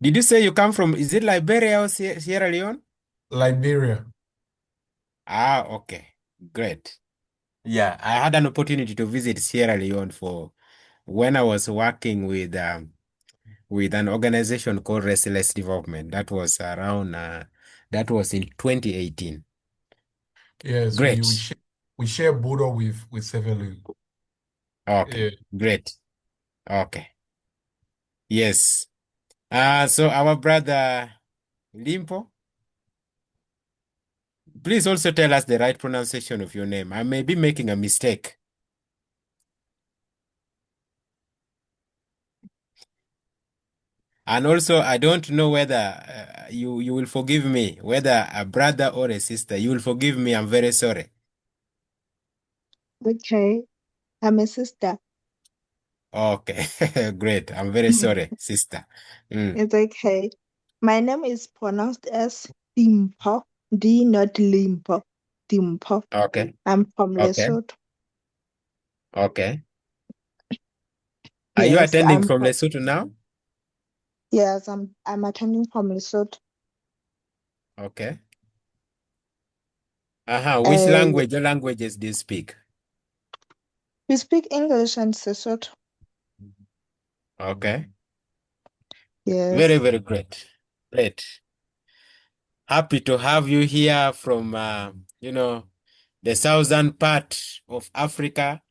Did you say you come from, is it Liberia or Sierra Leone? Liberia. Okay. Great. Yeah, I had an opportunity to visit Sierra Leone for when I was working with an organization called Restless Development. That was around that was in 2018. Yes, Great. we share border with Sierra Leone. Okay. Yeah. Great. Okay. Yes. So our brother Limpo, please also tell us the right pronunciation of your name. I may be making a mistake. And also, I don't know whether you will forgive me, whether a brother or a sister. You will forgive me. I'm very sorry. Okay, I'm a sister. Okay, great. I'm very sorry, sister. It's okay. My name is pronounced as Dimpo, D not Limpo, Dimpo. Okay, I'm from okay, Lesotho. okay. Are you Yes, attending from Lesotho now? yes, I'm attending from Lesotho. Okay. Which languages do you speak? We speak English and Sesotho. Okay. Very, Yes. very great. Great. Happy to have you here from, the southern part of Africa.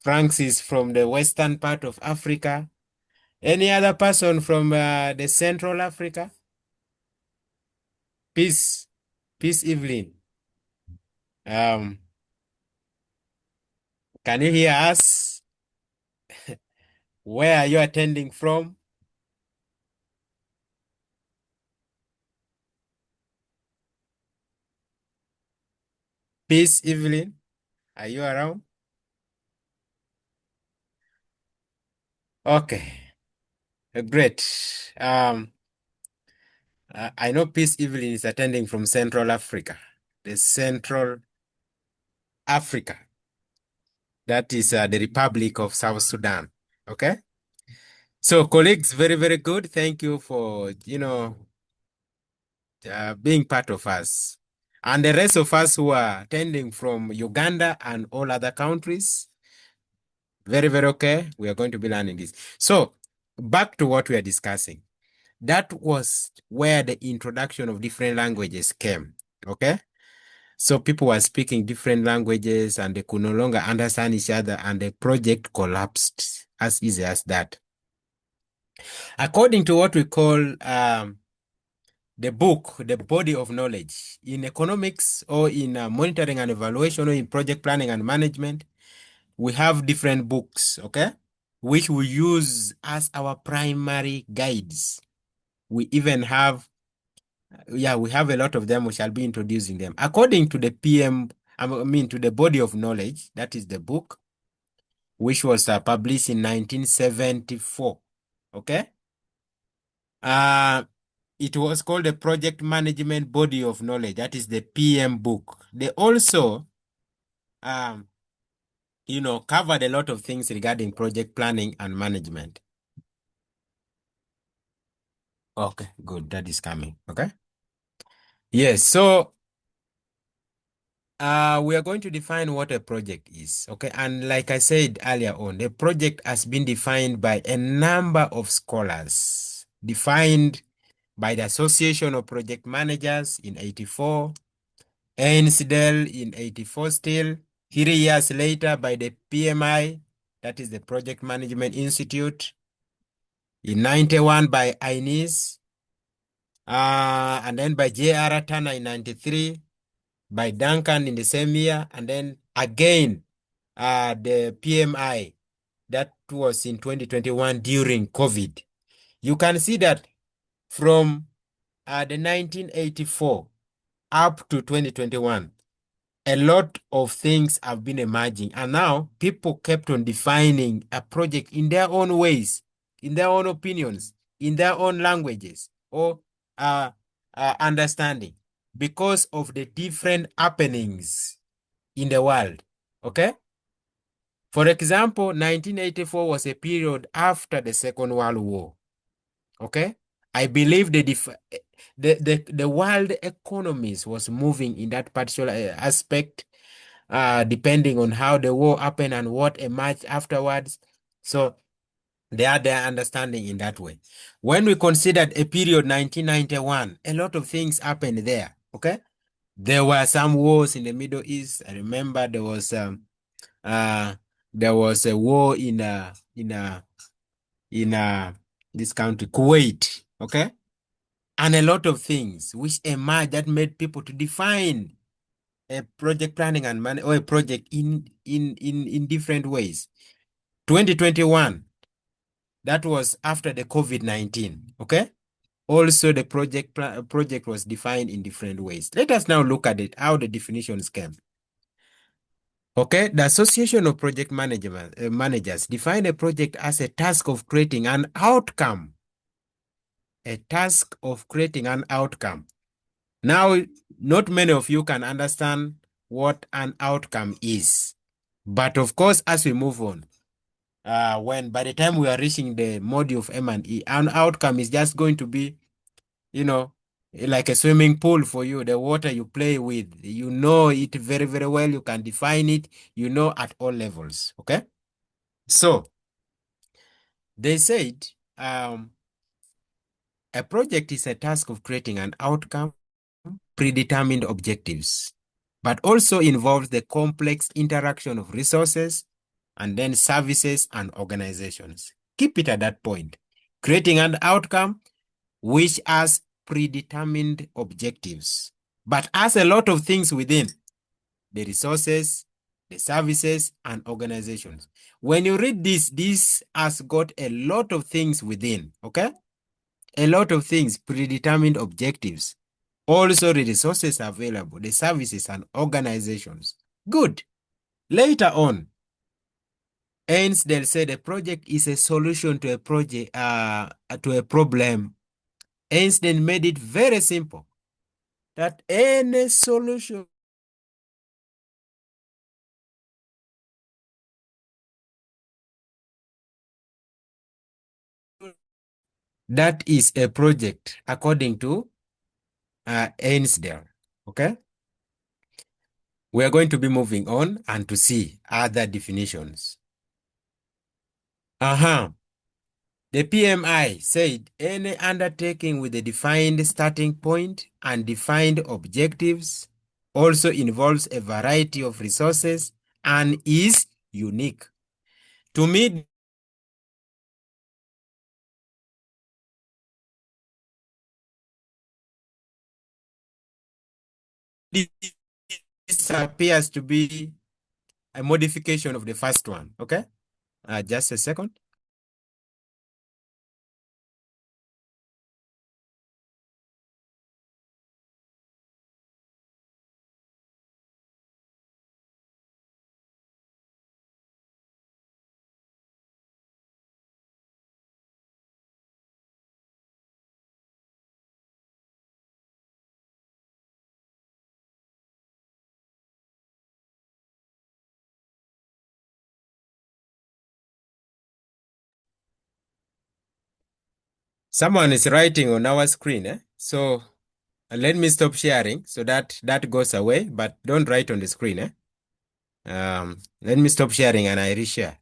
Francis from the western part of Africa. Any other person from the Central Africa? Peace, Evelyn. Can you hear us? Where are you attending from? Peace, Evelyn. Are you around? Okay, great. I know Peace Evelyn is attending from Central Africa, the Central Africa. That is the Republic of South Sudan. Okay. So, colleagues, very, very good. Thank you for, being part of us. And the rest of us who are attending from Uganda and all other countries, very, very okay. We are going to be learning this. So, back to what we are discussing. That was where the introduction of different languages came. Okay. So people were speaking different languages and they could no longer understand each other and the project collapsed as easy as that. According to what we call the book, the body of knowledge in economics or in monitoring and evaluation or in project planning and management, we have different books, okay, which we use as our primary guides. We even have, we have a lot of them. We shall be introducing them. According to the to the body of knowledge, that is the book, which was published in 1974, okay? It was called the Project Management Body of Knowledge. That is the PM book. They also, covered a lot of things regarding project planning and management. Okay, good. That is coming. Okay. Yes. So, we are going to define what a project is. Okay. And like I said earlier on, the project has been defined by a number of scholars, defined by the Association of Project Managers in 84, Ainsdale in 84 still, 3 years later by the PMI, that is the Project Management Institute, in 91 by Ines, and then by J.R. Turner in 93, by Duncan in the same year, and then again the PMI, that was in 2021 during COVID. You can see that from the 1984 up to 2021, a lot of things have been emerging. And now people kept on defining a project in their own ways, in their own opinions, in their own languages or understanding because of the different happenings in the world. Okay? For example, 1984 was a period after the Second World War. Okay? I believe the world economies was moving in that particular aspect, depending on how the war happened and what emerged afterwards. So they had their understanding in that way. When we considered a period 1991, a lot of things happened there. Okay, there were some wars in the Middle East. I remember there was a war in this country, Kuwait. Okay, and a lot of things which emerged that made people to define a project planning and or a project in different ways. 2021, that was after the COVID-19. Okay. Also, the project was defined in different ways. Let us now look at it, how the definitions came. Okay, the Association of Project Managers define a project as a task of creating an outcome. A task of creating an outcome. Now, not many of you can understand what an outcome is. But of course, as we move on, when by the time we are reaching the module of M&E, an outcome is just going to be, like a swimming pool for you, the water you play with. You know it very, very well. You can define it, at all levels. Okay? So they said a project is a task of creating an outcome, predetermined objectives, but also involves the complex interaction of resources and then services and organizations. Keep it at that point. Creating an outcome which has predetermined objectives, but has a lot of things within the resources, the services, and organizations. When you read this has got a lot of things within, okay? A lot of things, predetermined objectives. Also, the resources available, the services and organizations. Good. Later on, Ainsdale said a project is a solution to a problem. Ainsdale made it very simple that any solution that is a project according to Ainsdale. Okay? We are going to be moving on and to see other definitions. The PMI said any undertaking with a defined starting point and defined objectives also involves a variety of resources and is unique. To me, this appears to be a modification of the first one. Okay? Just a second. Someone is writing on our screen. So let me stop sharing so that goes away, but don't write on the screen. Let me stop sharing and I reshare.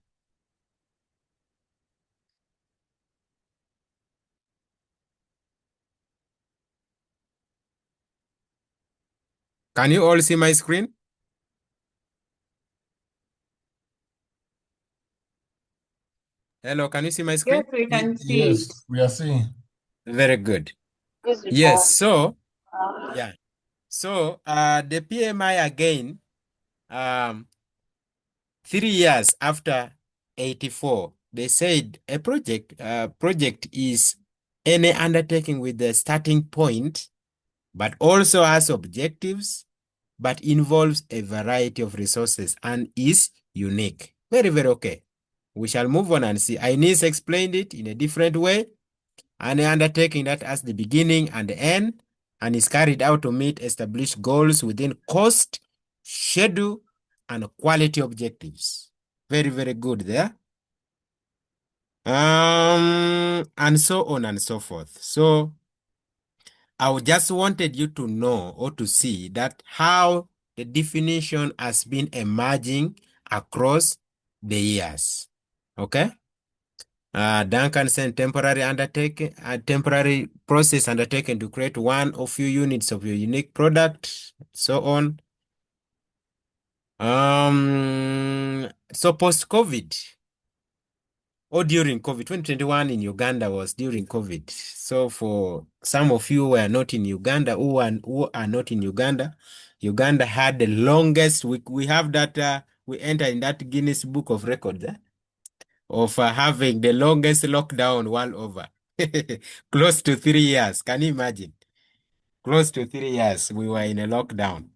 Can you all see my screen? Hello, can you see my screen? Yes, we can see Yes, it. we are seeing. Very good. Yes, so yeah. So the PMI again, 3 years after 84, they said a project is any undertaking with the starting point, but also has objectives, but involves a variety of resources and is unique. Very, very okay. We shall move on and see. Ines explained it in a different way. An undertaking that has the beginning and the end and is carried out to meet established goals within cost, schedule, and quality objectives. Very, very good there. And so on and so forth. So I just wanted you to know or to see that how the definition has been emerging across the years. Okay? Duncan said temporary process undertaken to create one or few units of your unique product, so on. So post-COVID or during COVID, 2021 in Uganda was during COVID. So for some of you who are not in Uganda, who are not in Uganda, Uganda had the longest, we have that, we enter in that Guinness Book of Records, of having the longest lockdown world over. Close to 3 years. Can you imagine? Close to 3 years, we were in a lockdown.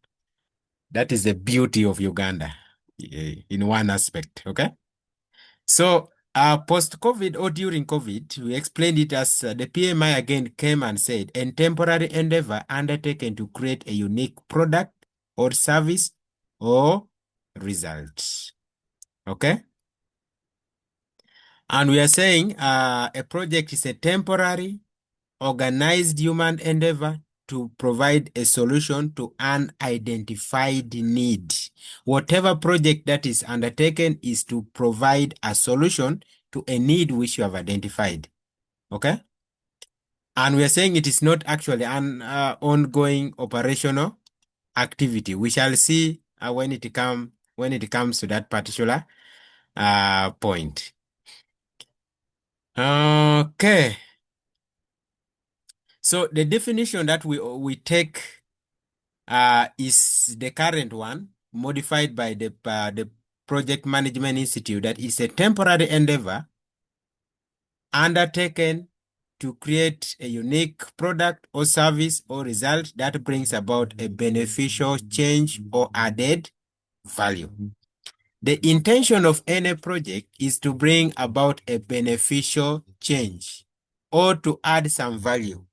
That is the beauty of Uganda in one aspect, okay? So, post-COVID or during COVID, we explained it as the PMI again came and said, a temporary endeavor undertaken to create a unique product or service or result, okay? And we are saying a project is a temporary, organized human endeavor to provide a solution to an identified need. Whatever project that is undertaken is to provide a solution to a need which you have identified. Okay? And we are saying it is not actually an ongoing operational activity. We shall see when it comes to that particular point. Okay. So the definition that we take is the current one, modified by the Project Management Institute, that is a temporary endeavor undertaken to create a unique product or service or result that brings about a beneficial change or added value. The intention of any project is to bring about a beneficial change or to add some value.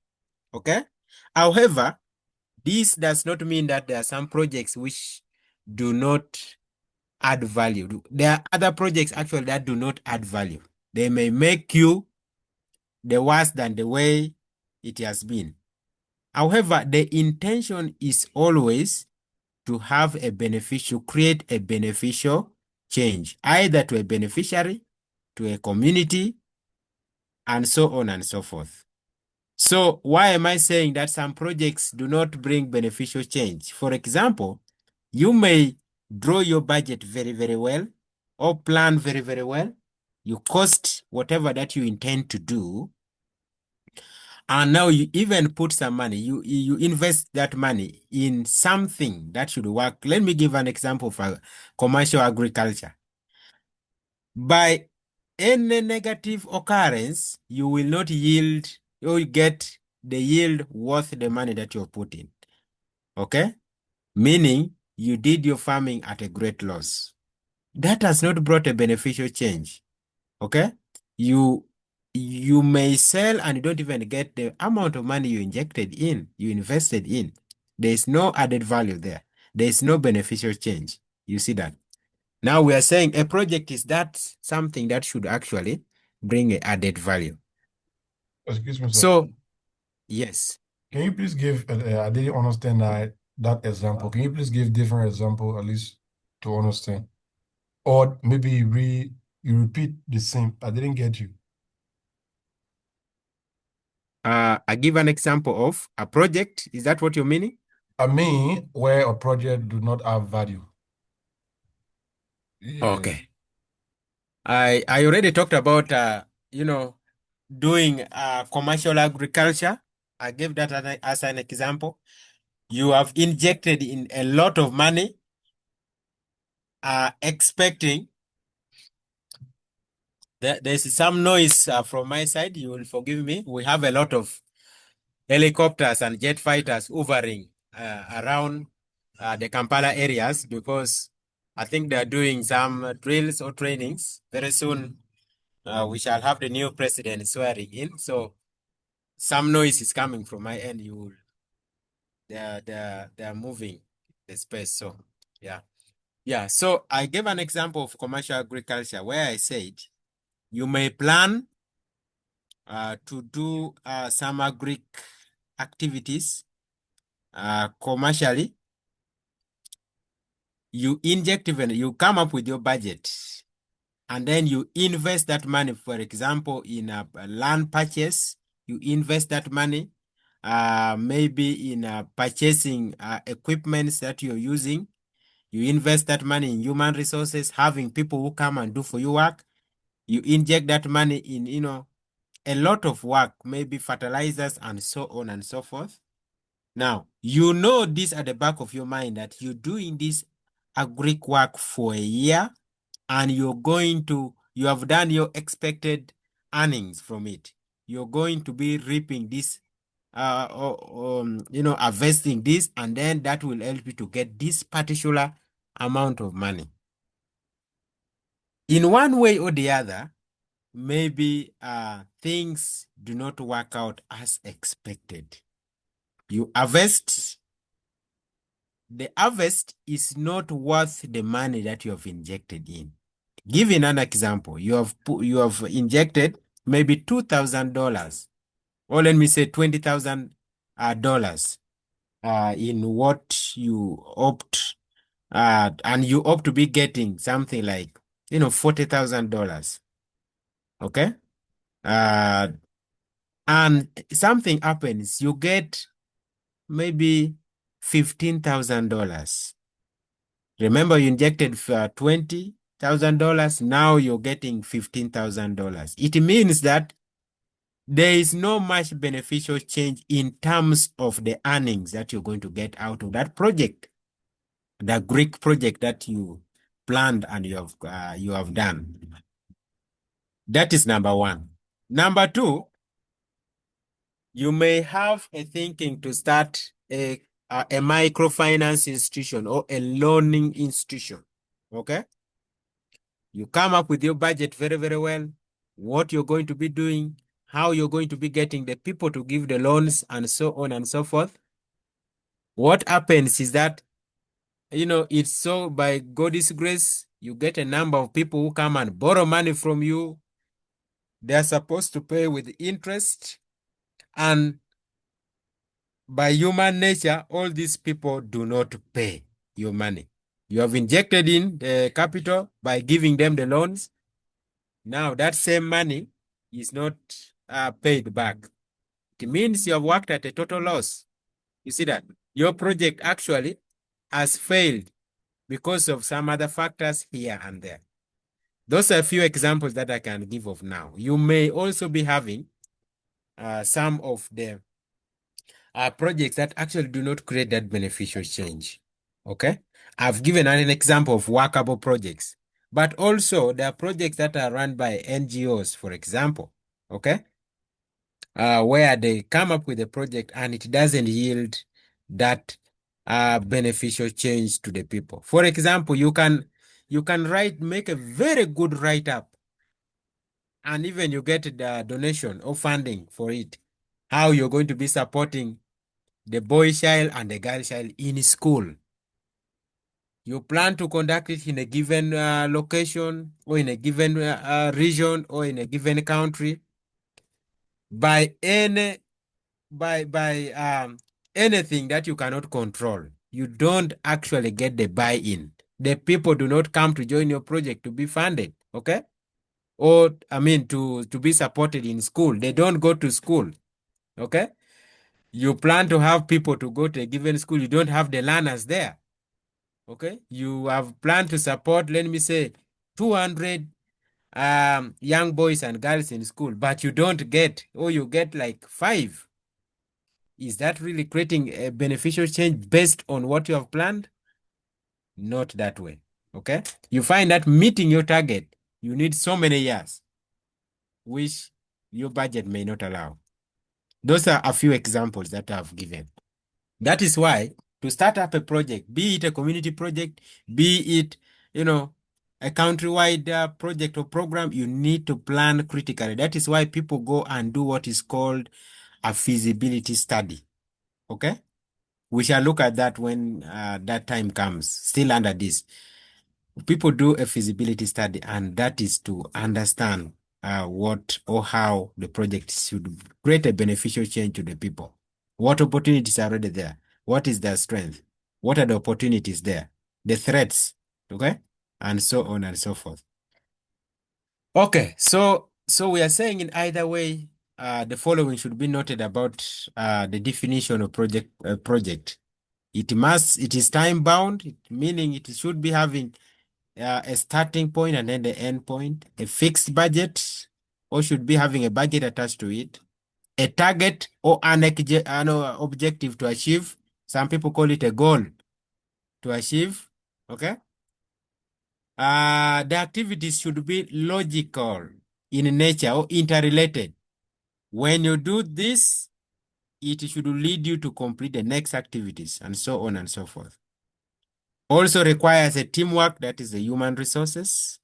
Okay? However, this does not mean that there are some projects which do not add value. There are other projects actually that do not add value. They may make you the worse than the way it has been. However, the intention is always to have a beneficial, create a beneficial change, either to a beneficiary, to a community, and so on and so forth. So why am I saying that some projects do not bring beneficial change? For example, you may draw your budget very, very well or plan very, very well. You cost whatever that you intend to do. And now you even put some money, you invest that money in something that should work. Let me give an example for commercial agriculture. By any negative occurrence, you will not yield, you will get the yield worth the money that you're putting. Okay? Meaning you did your farming at a great loss. That has not brought a beneficial change. Okay? You may sell and you don't even get the amount of money you injected in, you invested in. There is no added value there. There is no beneficial change. You see that? Now we are saying a project is that something that should actually bring a added value. Excuse me, sir. So, yes. Can you please give, I didn't understand that example. Can you please give different example at least to understand? Or maybe you repeat the same. I didn't get you. I give an example of a project. Is that what you're meaning? I mean, where a project do not have value. Yeah. Okay. I already talked about, doing commercial agriculture. I gave that as an example. You have injected in a lot of money, expecting. There's some noise from my side. You will forgive me. We have a lot of helicopters and jet fighters hovering around the Kampala areas because I think they're doing some drills or trainings. Very soon, we shall have the new president swearing in. So some noise is coming from my end. They're moving the space. So yeah. So I gave an example of commercial agriculture where I said you may plan to do some agri activities commercially. You inject you come up with your budget and then you invest that money, for example, in a land purchase. You invest that money maybe in purchasing equipments that you're using. You invest that money in human resources, having people who come and do for you work. You inject that money in, a lot of work, maybe fertilizers and so on and so forth. Now, you know this at the back of your mind that you're doing this agri work for a year and you have done your expected earnings from it. You're going to be reaping this, harvesting this, and then that will help you to get this particular amount of money. In one way or the other, maybe things do not work out as expected. You harvest. The harvest is not worth the money that you have injected in. Giving an example, you have injected maybe $2,000, or let me say $20,000 in what you opt, and you opt to be getting something like $40,000. Okay, and something happens, you get maybe $15,000. Remember, you injected $20,000. Now you're getting $15,000. It means that there is no much beneficial change in terms of the earnings that you're going to get out of that project, the Greek project that you planned and you have done. That is number one. Number two, you may have a thinking to start a microfinance institution or a loaning institution. Okay? You come up with your budget very, very well, what you're going to be doing, how you're going to be getting the people to give the loans, and so on and so forth. What happens is that, it's so by God's grace, you get a number of people who come and borrow money from you. They're supposed to pay with interest. And by human nature, all these people do not pay your money. You have injected in the capital by giving them the loans. Now that same money is not paid back. It means you have worked at a total loss. You see that? Your project actually has failed because of some other factors here and there. Those are a few examples that I can give of now. You may also be having some of the projects that actually do not create that beneficial change. Okay? I've given an example of workable projects, but also there are projects that are run by NGOs, for example. Okay? Where they come up with a project and it doesn't yield that beneficial change to the people. For example, you can make a very good write-up, and even you get the donation or funding for it. How you're going to be supporting the boy child and the girl child in school. You plan to conduct it in a given location, or in a given region, or in a given country by anything that you cannot control. You don't actually get the buy-in. The people do not come to join your project to be funded, okay? Or, to be supported in school. They don't go to school, okay? You plan to have people to go to a given school. You don't have the learners there, okay? You have planned to support, let me say, 200 young boys and girls in school, but you don't get, or you get like 5. Is that really creating a beneficial change based on what you have planned? Not that way, okay? You find that meeting your target, you need so many years, which your budget may not allow. Those are a few examples that I've given. That is why to start up a project, be it a community project, be it, a countrywide project or program, you need to plan critically. That is why people go and do what is called a feasibility study. Okay? We shall look at that when that time comes, still under this. People do a feasibility study, and that is to understand what or how the project should create a beneficial change to the people. What opportunities are already there? What is their strength? What are the opportunities there? The threats, okay? And so on and so forth. Okay, so we are saying in either way, the following should be noted about the definition of project. It is time bound, meaning it should be having a starting point and then the end point, a fixed budget, or should be having a budget attached to it, a target or an objective to achieve. Some people call it a goal to achieve. Okay. The activities should be logical in nature or interrelated. When you do this, it should lead you to complete the next activities, and so on and so forth. Also requires a teamwork, that is the human resources.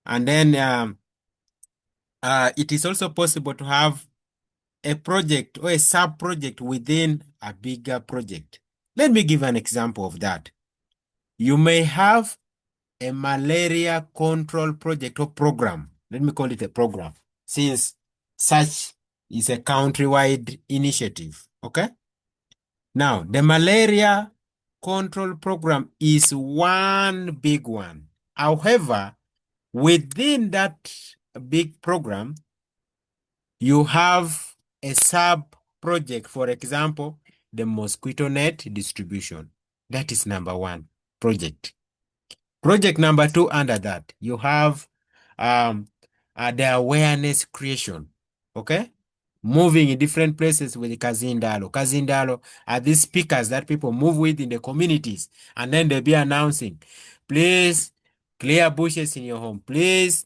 And then it is also possible to have a project or a sub-project within a bigger project. Let me give an example of that. You may have a malaria control project or program. Let me call it a program, since such is a countrywide initiative. Okay. Now, the malaria control program is one big one. However, within that big program, you have a sub project, for example, the mosquito net distribution. That is number one project. Project number two under that, you have the awareness creation. Okay? Moving in different places with Kazindalo. Kazindalo are these speakers that people move with in the communities, and then they'll be announcing, please clear bushes in your home. Please,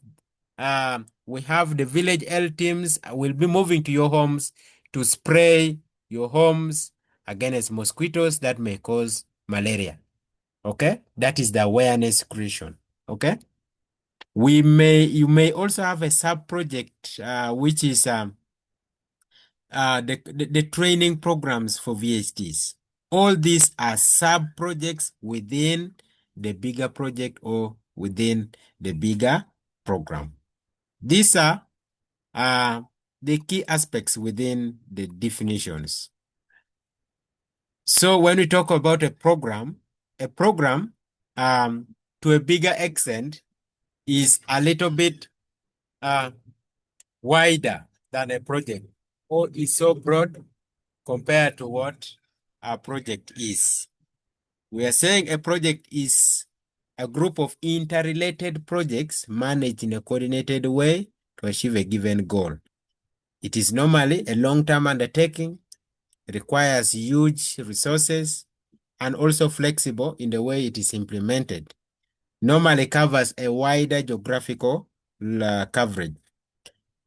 we have the village L teams will be moving to your homes to spray your homes against mosquitoes that may cause malaria. Okay, that is the awareness creation. Okay, you may also have a sub project which is the training programs for VHTs. All these are sub projects within the bigger project or within the bigger program. These are the key aspects within the definitions. So when we talk about a program to a bigger extent is a little bit wider than a project, or is so broad compared to what a project is. We are saying a project is a group of interrelated projects managed in a coordinated way to achieve a given goal. It is normally a long-term undertaking, requires huge resources, and also flexible in the way it is implemented. Normally covers a wider geographical coverage.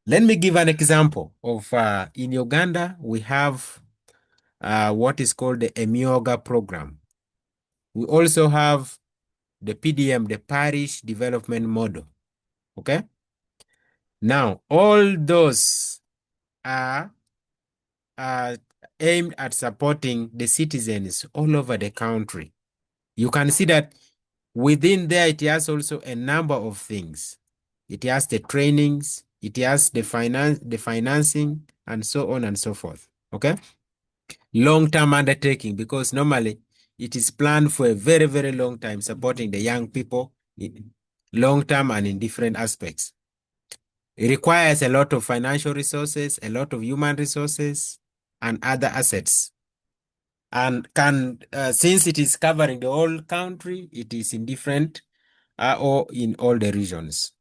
Let me give an example of in Uganda, we have what is called the Emyoga program. We also have the PDM, the Parish Development Model. Okay. Now, all those are aimed at supporting the citizens all over the country. You can see that within there, it has also a number of things. It has the trainings, it has the financing, and so on and so forth. Okay. Long-term undertaking, because normally it is planned for a very, very long time, supporting the young people long-term and in different aspects. It requires a lot of financial resources, a lot of human resources, and other assets. And since it is covering the whole country, it is in different or in all the regions.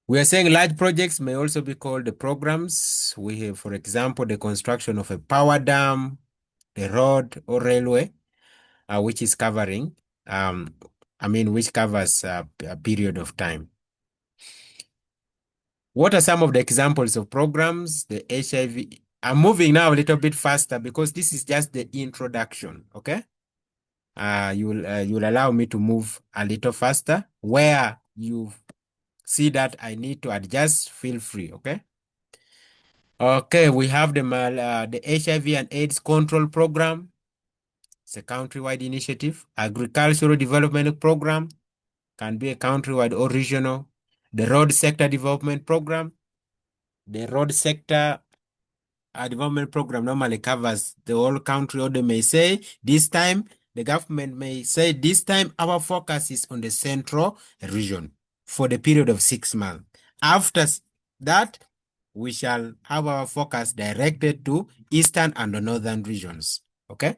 We are saying large projects may also be called the programs. We have, for example, the construction of a power dam, the road or railway, which is covering, which covers a period of time. What are some of the examples of programs? The HIV. I'm moving now a little bit faster because this is just the introduction. Okay. You'll allow me to move a little faster. Where you see that I need to adjust, feel free. Okay. Okay, we have the HIV and AIDS control program. It's a countrywide initiative. Agricultural development program can be a countrywide or regional. The road sector development program. The road sector development program normally covers the whole country, or they may say this time, the government may say this time our focus is on the central region for the period of 6 months. After that, we shall have our focus directed to eastern and the northern regions. Okay.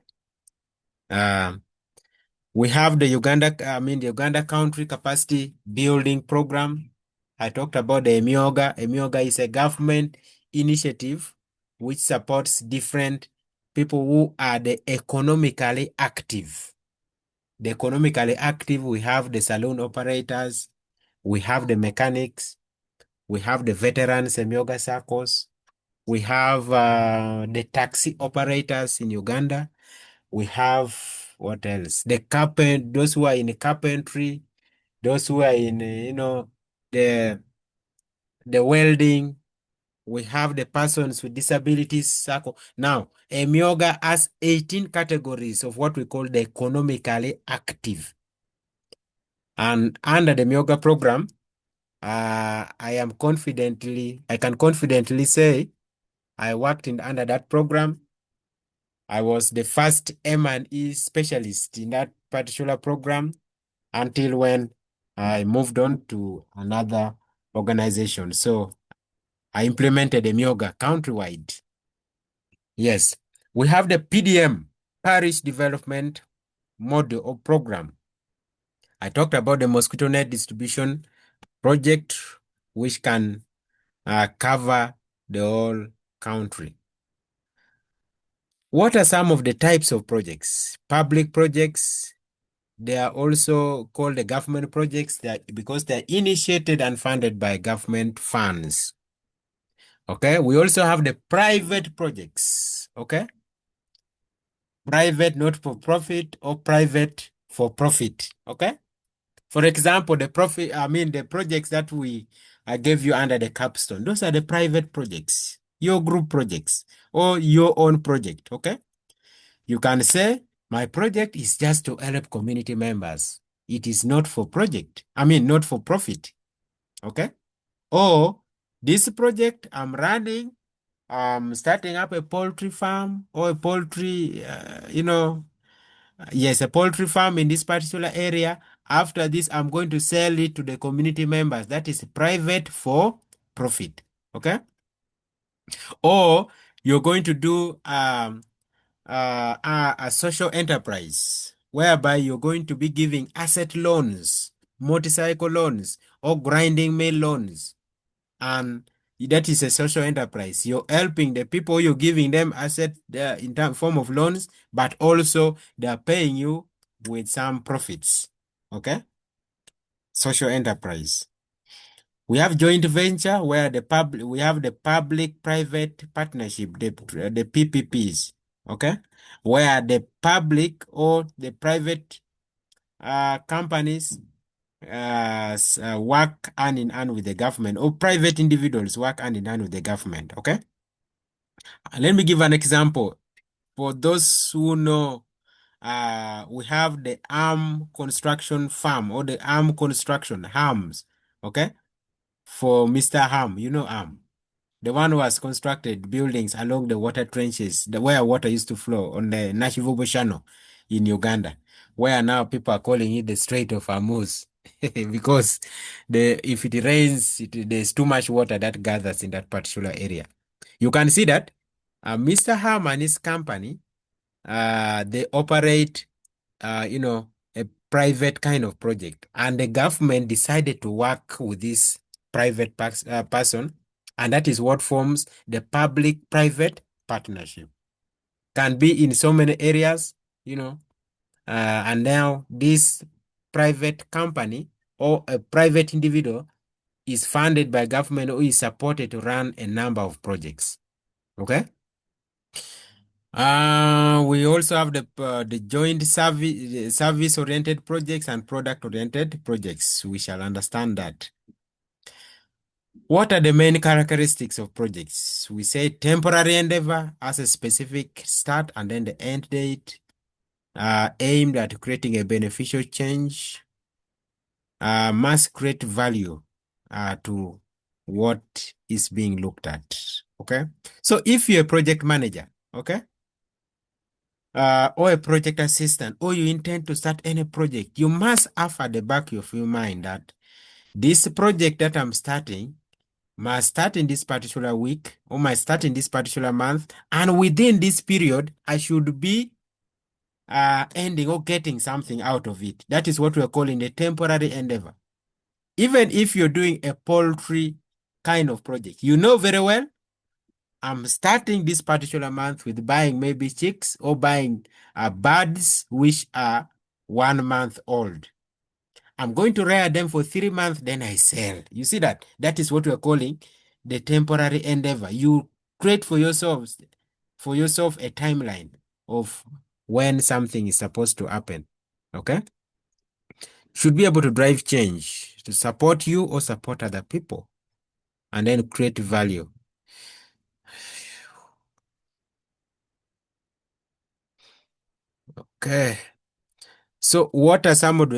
We have the Uganda country capacity building program. I talked about the Emyoga. Emyoga is a government initiative which supports different people who are the economically active. The economically active, we have the saloon operators, we have the mechanics, we have the veterans Emyoga circles, we have the taxi operators in Uganda. We have what else? Those who are in carpentry, those who are in the welding. We have the persons with disabilities circle. Now, Emyoga has 18 categories of what we call the economically active. And under the Myoga program, I can confidently say I worked under that program. I was the first M&E specialist in that particular program until when I moved on to another organization. So I implemented a Myoga countrywide. Yes, we have the PDM, Parish Development Model or Program. I talked about the mosquito net distribution project, which can cover the whole country. What are some of the types of projects? Public projects. They are also called the government projects because they are initiated and funded by government funds. Okay, we also have the private projects. Okay, private not for profit or private for profit. Okay, for example, the projects that I gave you under the capstone, those are the private projects, your group projects or your own project. Okay, you can say my project is just to help community members. It is not for not for profit. Okay, or this project I'm running, starting up a poultry farm or a poultry, yes, a poultry farm in this particular area. After this, I'm going to sell it to the community members. That is private for profit. Okay. Or you're going to do a social enterprise whereby you're going to be giving asset loans, motorcycle loans, or grinding mill loans. And that is a social enterprise. You're helping the people, you're giving them asset in form of loans, but also they're paying you with some profits. Okay? Social enterprise. We have joint venture where we have the public-private partnership, the PPPs. Okay? Where the public or the private companies work hand in hand with the government, or private individuals work hand in hand with the government. Okay. Let me give an example. For those who know, we have the arm construction farm or the arm construction arms. Okay. For Mr. Ham, you know Arm, the one who has constructed buildings along the water trenches, where water used to flow on the Nashivubu channel in Uganda, where now people are calling it the Strait of Hormuz because if it rains, there's too much water that gathers in that particular area. You can see that Mr. Ham and his company, they operate, a private kind of project, and the government decided to work with this private person, and that is what forms the public-private partnership. Can be in so many areas, and now this private company or a private individual is funded by government or is supported to run a number of projects. Okay. We also have the joint service oriented projects and product oriented projects. We shall understand that. What are the main characteristics of projects? We say temporary endeavor as a specific start and then the end date, aimed at creating a beneficial change, must create value to what is being looked at. Okay. So if you're a project manager, okay, or a project assistant, or you intend to start any project, you must have at the back of your mind that this project that I'm starting must start in this particular week or must start in this particular month, and within this period, I should be ending or getting something out of it. That is what we're calling a temporary endeavor. Even if you're doing a poultry kind of project, you know very well I'm starting this particular month with buying maybe chicks or buying birds which are 1 month old. I'm going to rear them for 3 months, then I sell. You see that? That is what we're calling the temporary endeavor. You create for yourself a timeline of when something is supposed to happen. Okay? Should be able to drive change to support you or support other people and then create value. Okay. So what are some of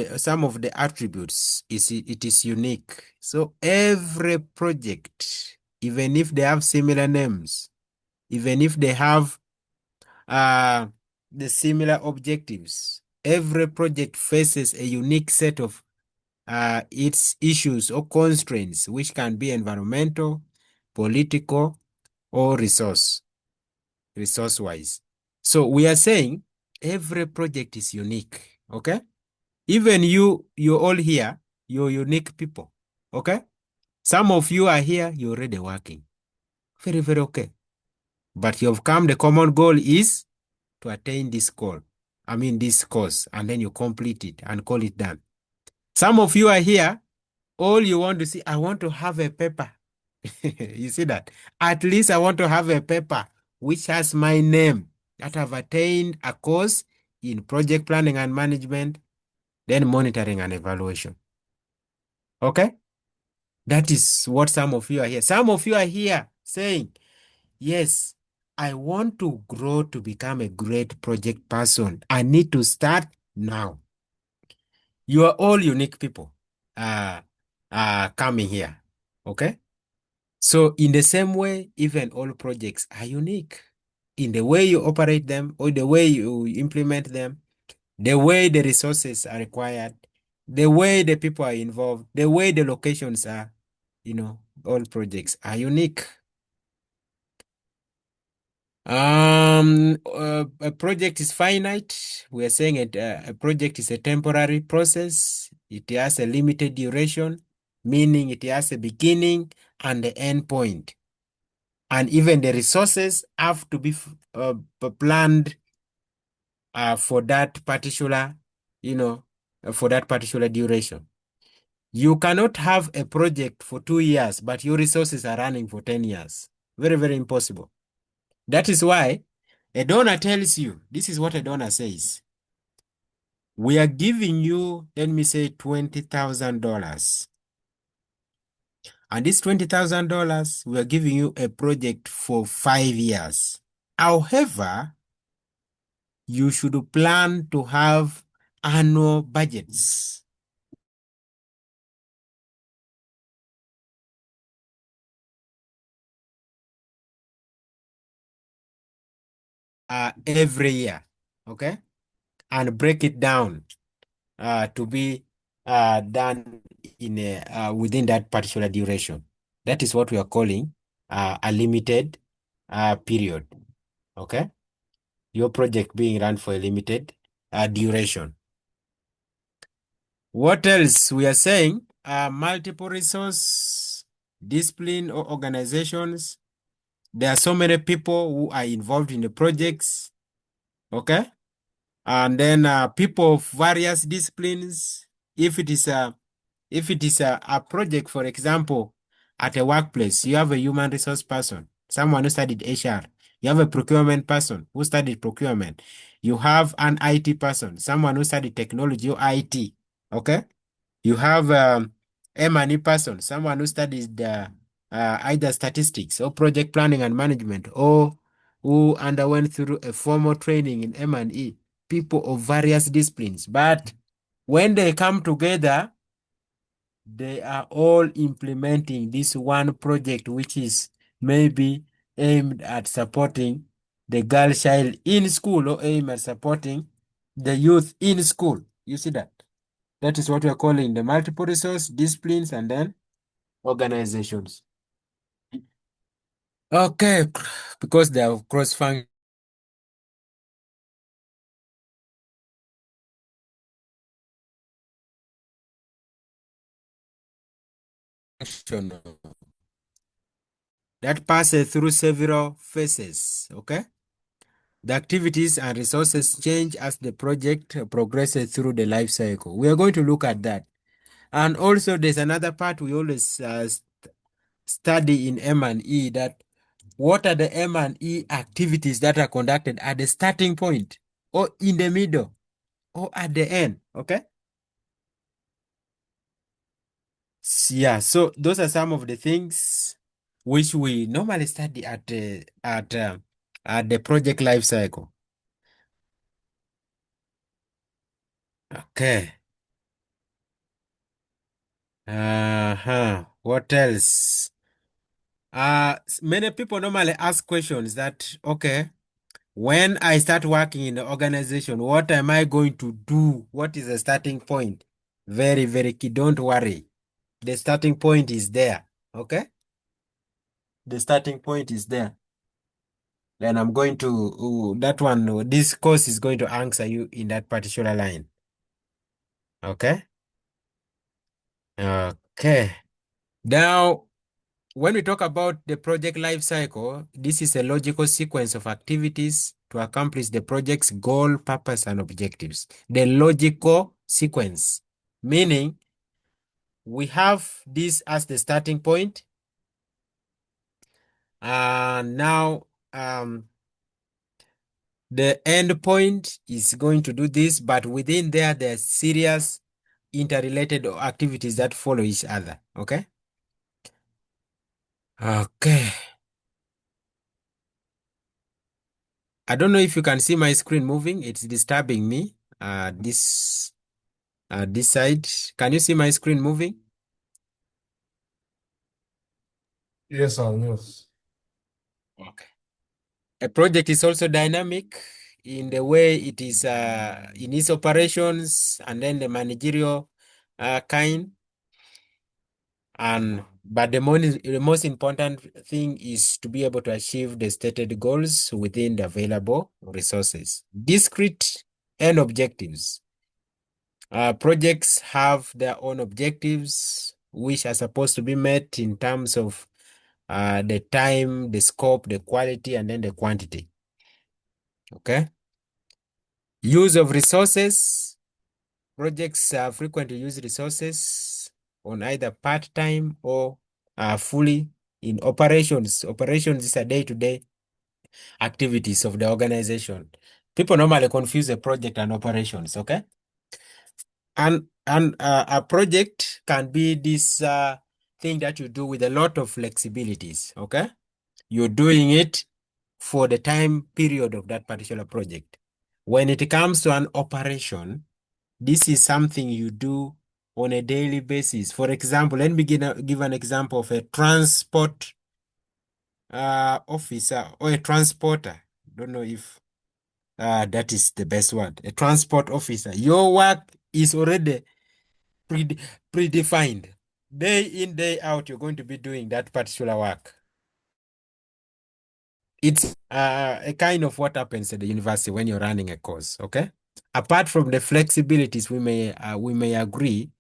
the attributes? It is unique. So every project, even if they have similar names, even if they have uh, the similar objectives, every project faces a unique set of its issues or constraints, which can be environmental, political, or resource-wise. So we are saying every project is unique. Okay. Even you're all here, you're unique people. Okay. Some of you are here, you're already working. Very, very okay. But you've come, the common goal is to attain this goal. I mean, this course, and then you complete it and call it done. Some of you are here, all you want to see, I want to have a paper. You see that? At least I want to have a paper which has my name that I've attained a course in project planning and management, then monitoring and evaluation. Okay? That is what some of you are here. Some of you are here saying, yes, I want to grow to become a great project person. I need to start now. You are all unique people coming here. Okay? So in the same way, even all projects are unique in the way you operate them or the way you implement them, the way the resources are required, the way the people are involved, the way the locations are, all projects are unique. A project is finite. We are saying a project is a temporary process. It has a limited duration, meaning it has a beginning and the end point. And even the resources have to be planned for that particular, for that particular duration. You cannot have a project for 2 years, but your resources are running for 10 years. Very, very impossible. That is why a donor tells you, this is what a donor says. We are giving you, let me say, $20,000. And this $20,000, we are giving you a project for 5 years. However, you should plan to have annual budgets. Every year, okay? And break it down to be done within that particular duration. That is what we are calling a limited period, okay? Your project being run for a limited duration. What else? We are saying multiple resource, discipline or organizations. There are so many people who are involved in the projects, okay? And then people of various disciplines. If it is a project, for example, at a workplace, you have a human resource person, someone who studied HR. You have a procurement person who studied procurement. You have an IT person, someone who studied technology or IT. Okay? You have M&E person, someone who studied either statistics or project planning and management, or who underwent through a formal training in M&E. People of various disciplines. But when they come together, they are all implementing this one project, which is maybe aimed at supporting the girl child in school or aimed at supporting the youth in school. You see that? That is what we are calling the multiple resource disciplines and then organizations. Okay, because they are cross-functional. That passes through several phases, okay? The activities and resources change as the project progresses through the life cycle. We are going to look at that. And also there's another part we always study in M&E, that what are the M&E activities that are conducted at the starting point or in the middle or at the end, okay? Yeah, so those are some of the things which we normally study at the project life cycle. Okay. What else? Many people normally ask questions that, okay, when I start working in the organization, what am I going to do? What is the starting point? Very, very key. Don't worry. The starting point is there. Okay? The starting point is there. Then I'm going to, that one, this course is going to answer you in that particular line. Okay? Okay. Now, when we talk about the project life cycle, this is a logical sequence of activities to accomplish the project's goal, purpose, and objectives. The logical sequence, meaning we have this as the starting point. Now, the end point is going to do this, but within there are serious interrelated activities that follow each other. Okay? Okay. I don't know if you can see my screen moving. It's disturbing me. This side. Can you see my screen moving? Yes, sir. Yes. Okay. A project is also dynamic in the way it is in its operations and then the managerial kind. But the most important thing is to be able to achieve the stated goals within the available resources. Discrete end objectives. Projects have their own objectives, which are supposed to be met in terms of the time, the scope, the quality, and then the quantity. Okay. Use of resources. Projects frequently use resources on either part-time or fully in operations. Operations is a day-to-day activities of the organization. People normally confuse a project and operations, okay? And a project can be this thing that you do with a lot of flexibilities, okay? You're doing it for the time period of that particular project. When it comes to an operation, this is something you do on a daily basis. For example, let me give an example of a transport officer or a transporter. Don't know if that is the best word. A transport officer. Your work is already predefined. Day in, day out, you're going to be doing that particular work. It's a kind of what happens at the university when you're running a course, okay? Apart from the flexibilities, we may agree,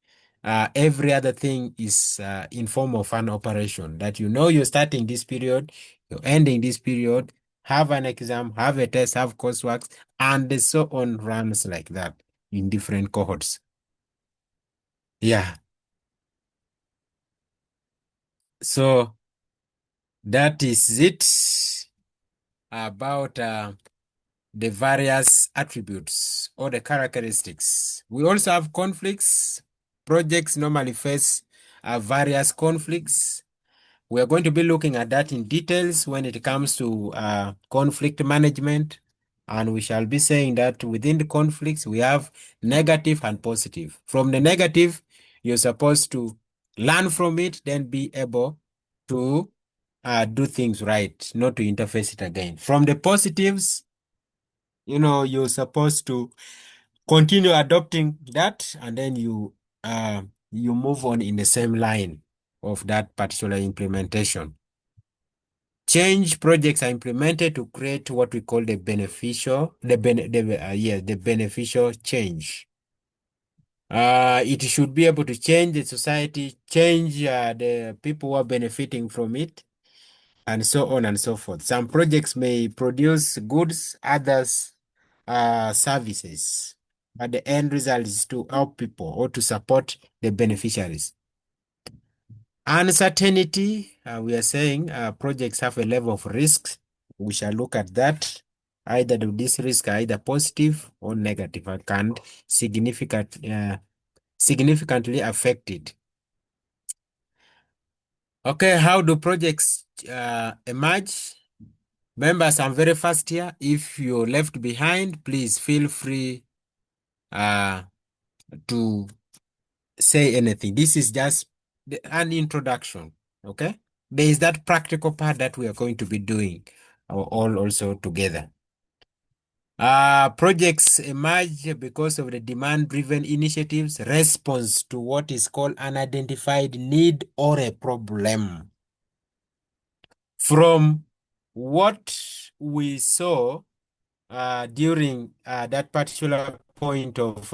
every other thing is in form of an operation that you're starting this period, you're ending this period, have an exam, have a test, have coursework, and so on runs like that in different cohorts. Yeah. So that is it about the various attributes or the characteristics. We also have conflicts. Projects normally face various conflicts. We are going to be looking at that in details when it comes to conflict management. And we shall be saying that within the conflicts, we have negative and positive. From the negative, you're supposed to learn from it, then be able to do things right, not to interface it again. From the positives, you're supposed to continue adopting that, and then you move on in the same line of that particular implementation. Change projects are implemented to create what we call the beneficial change. It should be able to change the society, change the people who are benefiting from it, and so on and so forth. Some projects may produce goods, others services, but the end result is to help people or to support the beneficiaries. Uncertainty, we are saying projects have a level of risk. We shall look at that. Either this risk are either positive or negative and can significantly affect it. Okay, how do projects emerge? Members, I'm very fast here. If you're left behind, please feel free to say anything. This is just an introduction. Okay. There is that practical part that we are going to be doing all also together. Projects emerge because of the demand-driven initiatives, response to what is called an identified need or a problem. From what we saw during that particular point of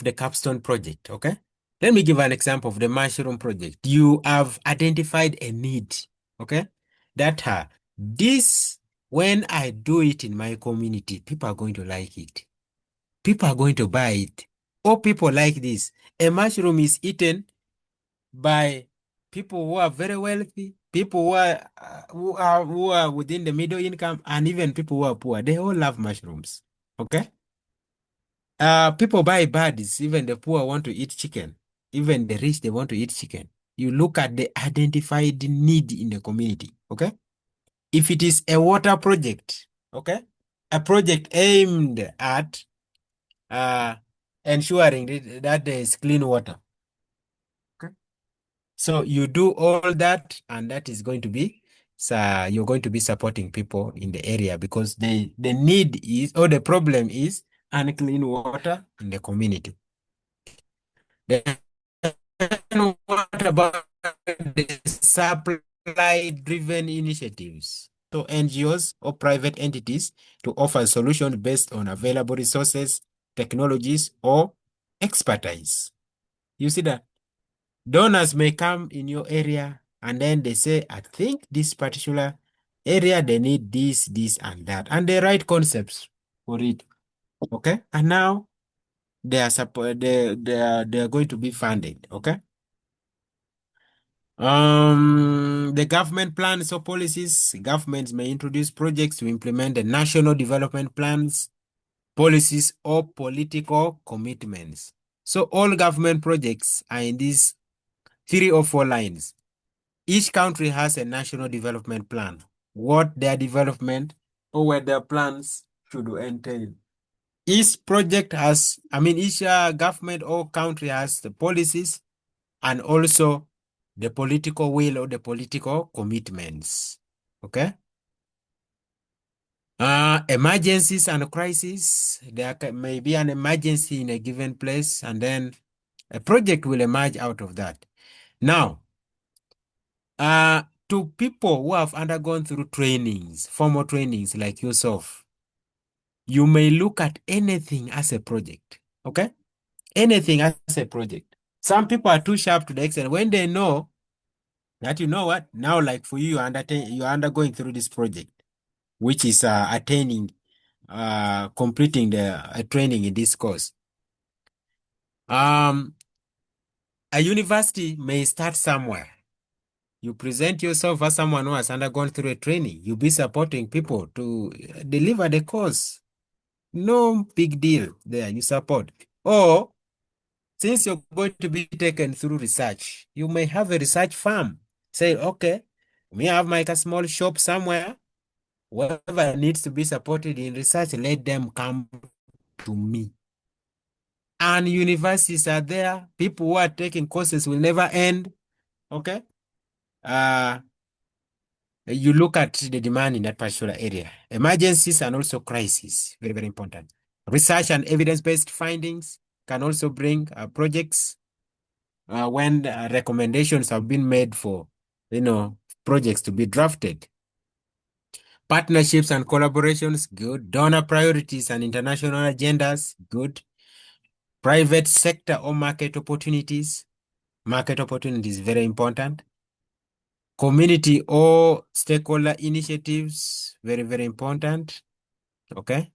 the capstone project, okay? Let me give an example of the mushroom project. You have identified a need, okay? That this, when I do it in my community, people are going to like it. People are going to buy it. Or people like this. A mushroom is eaten by people who are very wealthy, people who are within the middle income, and even people who are poor. They all love mushrooms. Okay? People buy birds. Even the poor want to eat chicken. Even the rich, they want to eat chicken. You look at the identified need in the community. Okay? If it is a water project, okay, a project aimed at ensuring that there is clean water. Okay. So you do all that, and that is going to be, so you're going to be supporting people in the area because the need is, or the problem is, unclean water in the community. Then what about the supply-driven initiatives? So NGOs or private entities to offer solutions based on available resources, technologies, or expertise. You see that? Donors may come in your area and then they say, I think this particular area, they need this, this, and that. And they write concepts for it. Okay? And now they are they are going to be funded. Okay? The government plans or policies, governments may introduce projects to implement the national development plans, policies, or political commitments. So all government projects are in these 3 or 4 lines. Each country has a national development plan, what their development or what their plans should entail. Each project has, each government or country has the policies and also the political will or the political commitments. Okay? Emergencies and crises. There may be an emergency in a given place, and then a project will emerge out of that. Now, to people who have undergone through trainings, formal trainings like yourself, you may look at anything as a project. Okay? Anything as a project. Some people are too sharp to the extent when they know that, you know what, now like for you, you're undergoing through this project, which is completing the training in this course. A university may start somewhere. You present yourself as someone who has undergone through a training. You'll be supporting people to deliver the course. No big deal there. You support. Or since you're going to be taken through research, you may have a research firm. Say, okay, we have my small shop somewhere. Whoever needs to be supported in research, let them come to me. And universities are there. People who are taking courses will never end. Okay? You look at the demand in that particular area. Emergencies and also crises. Very, very important. Research and evidence-based findings can also bring projects when recommendations have been made for, projects to be drafted. Partnerships and collaborations, good. Donor priorities and international agendas, good. Private sector or market opportunities. Market opportunities, very important. Community or stakeholder initiatives, very, very important. Okay.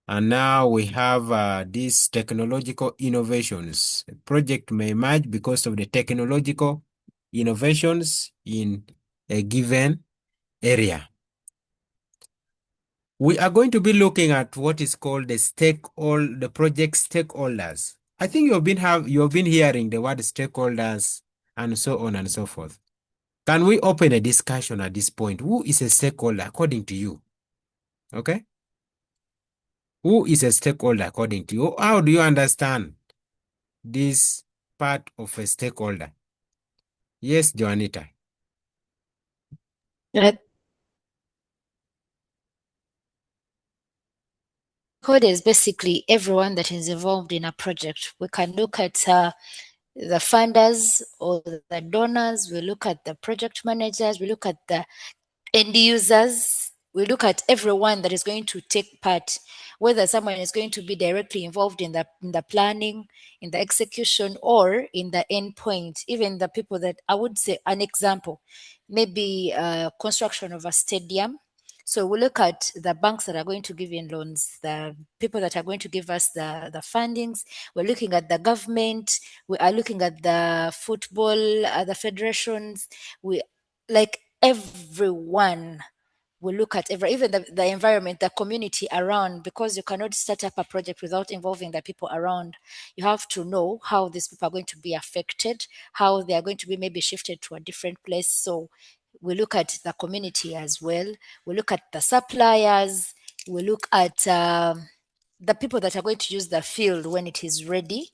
And now we have these technological innovations. A project may emerge because of the technological innovations in a given area. We are going to be looking at what is called the project stakeholders. I think you have been hearing the word stakeholders and so on and so forth. Can we open a discussion at this point? Who is a stakeholder according to you? Okay. Who is a stakeholder according to you? How do you understand this part of a stakeholder? Yes, Joanita. Code is basically everyone that is involved in a project. We can look at the funders or the donors, we look at the project managers, we look at the end users, we look at everyone that is going to take part, whether someone is going to be directly involved in the planning, in the execution, or in the end point. Even the people that, I would say, an example, maybe construction of a stadium. So we look at the banks that are going to give in loans, the people that are going to give us the fundings. We're looking at the government. We are looking at the football, the federations. We like everyone. We look at even the environment, the community around, because you cannot start up a project without involving the people around. You have to know how these people are going to be affected, how they are going to be maybe shifted to a different place. So we look at the community as well. We look at the suppliers. We look at the people that are going to use the field when it is ready.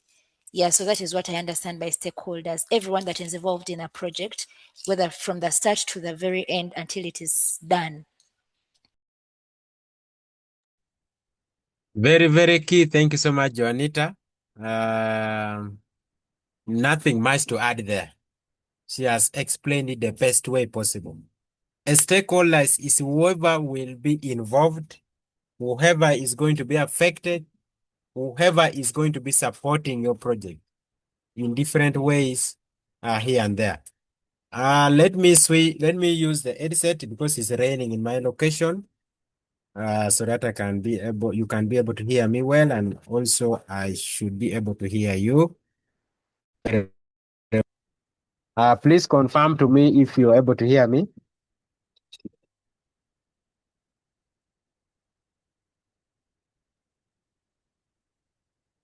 Yeah, so that is what I understand by stakeholders. Everyone that is involved in a project, whether from the start to the very end until it is done. Very, very key. Thank you so much, Joanita. Nothing much to add there. She has explained it the best way possible. A stakeholder is whoever will be involved, whoever is going to be affected, whoever is going to be supporting your project in different ways here and there. Let me use the headset because it's raining in my location. So that you can be able to hear me well, and also I should be able to hear you. Please confirm to me if you're able to hear me.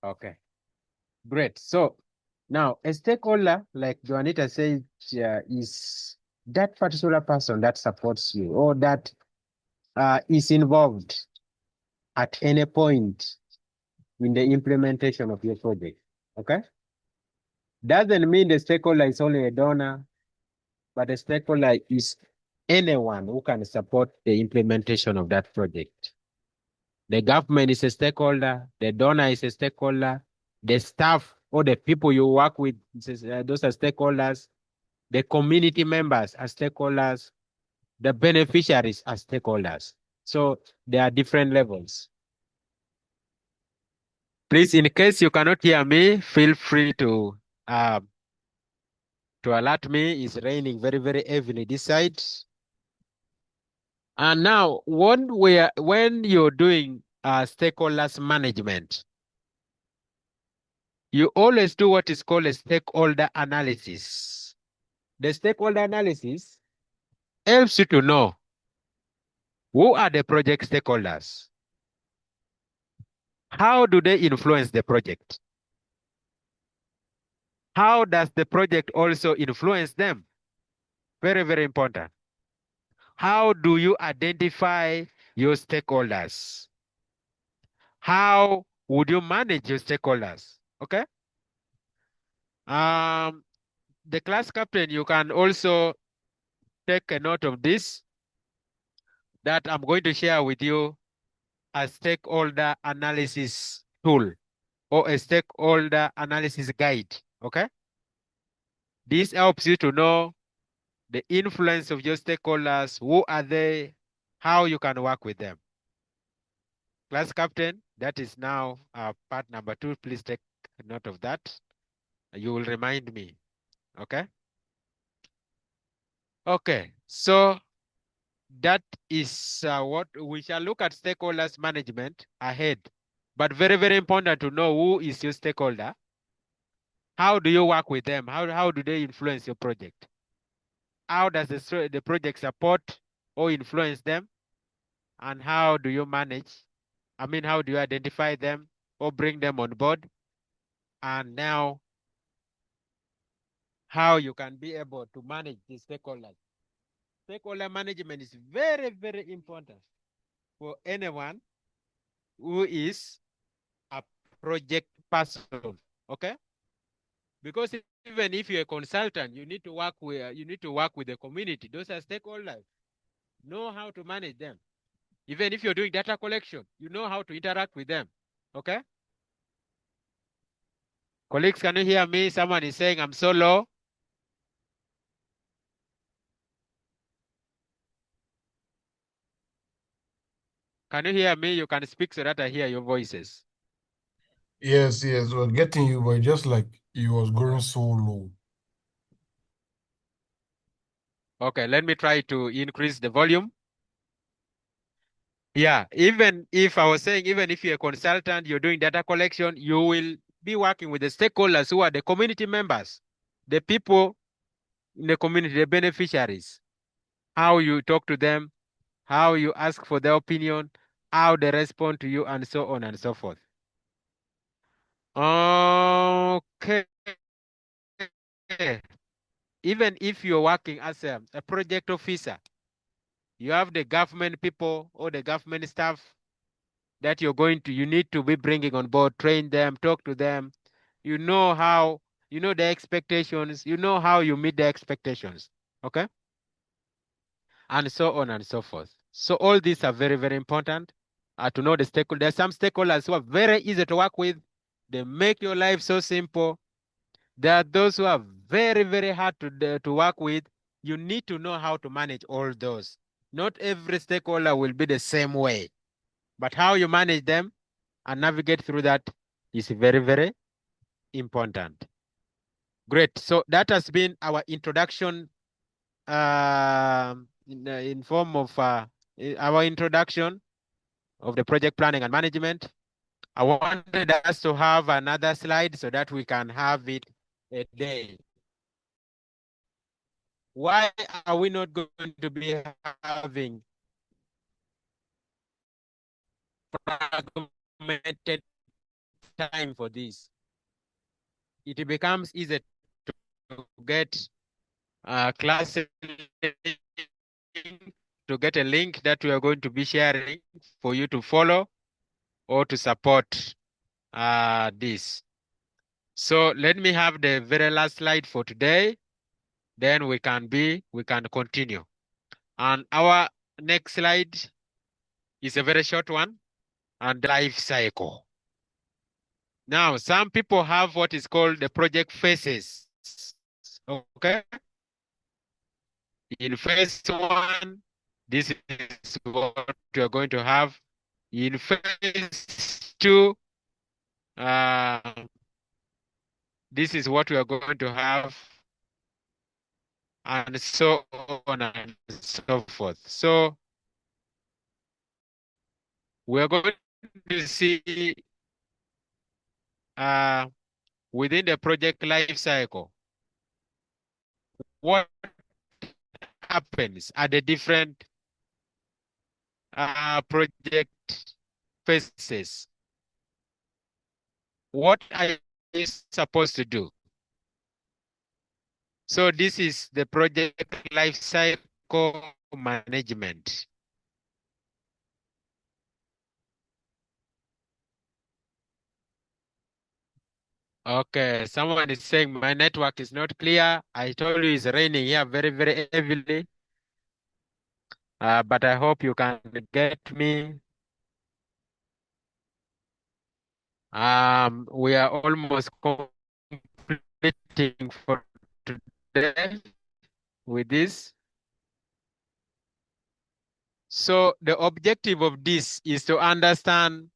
Okay, great. So now a stakeholder, like Juanita said, is that particular person that supports you or that is involved at any point in the implementation of your project. Okay? Doesn't mean the stakeholder is only a donor, but the stakeholder is anyone who can support the implementation of that project. The government is a stakeholder, the donor is a stakeholder, the staff or the people you work with, those are stakeholders, the community members are stakeholders, the beneficiaries are stakeholders. So there are different levels. Please, in case you cannot hear me, feel free to alert me. It's raining very, very heavily this side. And now, when you're doing stakeholders management, you always do what is called a stakeholder analysis. The stakeholder analysis helps you to know who are the project stakeholders. How do they influence the project? How does the project also influence them? Very, very important. How do you identify your stakeholders? How would you manage your stakeholders? Okay. The class captain, you can also take a note of this, that I'm going to share with you a stakeholder analysis tool or a stakeholder analysis guide. Okay. This helps you to know the influence of your stakeholders, who are they, how you can work with them. Class captain, that is now part number 2. Please take note of that. You will remind me. Okay. Okay. So that is what we shall look at stakeholders management ahead. But very, very important to know who is your stakeholder. How do you work with them? How do they influence your project? How does the project support or influence them? And how do you manage? I mean, how do you identify them or bring them on board? And now, how you can be able to manage the stakeholders. Stakeholder management is very, very important for anyone who is a project person, okay? Because even if you're a consultant, you need to work with the community. Those are stakeholders. Know how to manage them. Even if you're doing data collection, you know how to interact with them. Okay? Colleagues, can you hear me? Someone is saying I'm so low. Can you hear me? You can speak so that I hear your voices. Yes, we're getting you, but just like you was going so low. Okay, let me try to increase the volume. Yeah, even if I was saying, even if you're a consultant, you're doing data collection, you will be working with the stakeholders who are the community members, the people in the community, the beneficiaries, how you talk to them, how you ask for their opinion, how they respond to you, and so on and so forth. Okay. Even if you're working as a project officer, you have the government people or the government staff that you need to be bringing on board, train them, talk to them. You know their expectations, you know how you meet their expectations, okay? And so on and so forth. So all these are very, very important to know the stakeholders. There are some stakeholders who are very easy to work with. They make your life so simple. There are those who are very, very hard to work with. You need to know how to manage all those. Not every stakeholder will be the same way, but how you manage them and navigate through that is very, very important. Great. So that has been our introduction in form of our introduction of the project planning and management. I wanted us to have another slide so that we can have it a day. Why are we not going to be having fragmented time for this? It becomes easy to get class to get a link that we are going to be sharing for you to follow or to support this. So let me have the very last slide for today. Then we can continue. And our next slide is a very short one, and life cycle. Now, some people have what is called the project phases. Okay. In phase 1, this is what we are going to have. In phase 2, this is what we are going to have, and so on and so forth. So we are going to see within the project life cycle what happens at the different project phases. What are you supposed to do? So this is the project life cycle management. Okay, someone is saying my network is not clear. I told you it's raining here very, very heavily. But I hope you can get me. We are almost completing for today with this. So the objective of this is to understand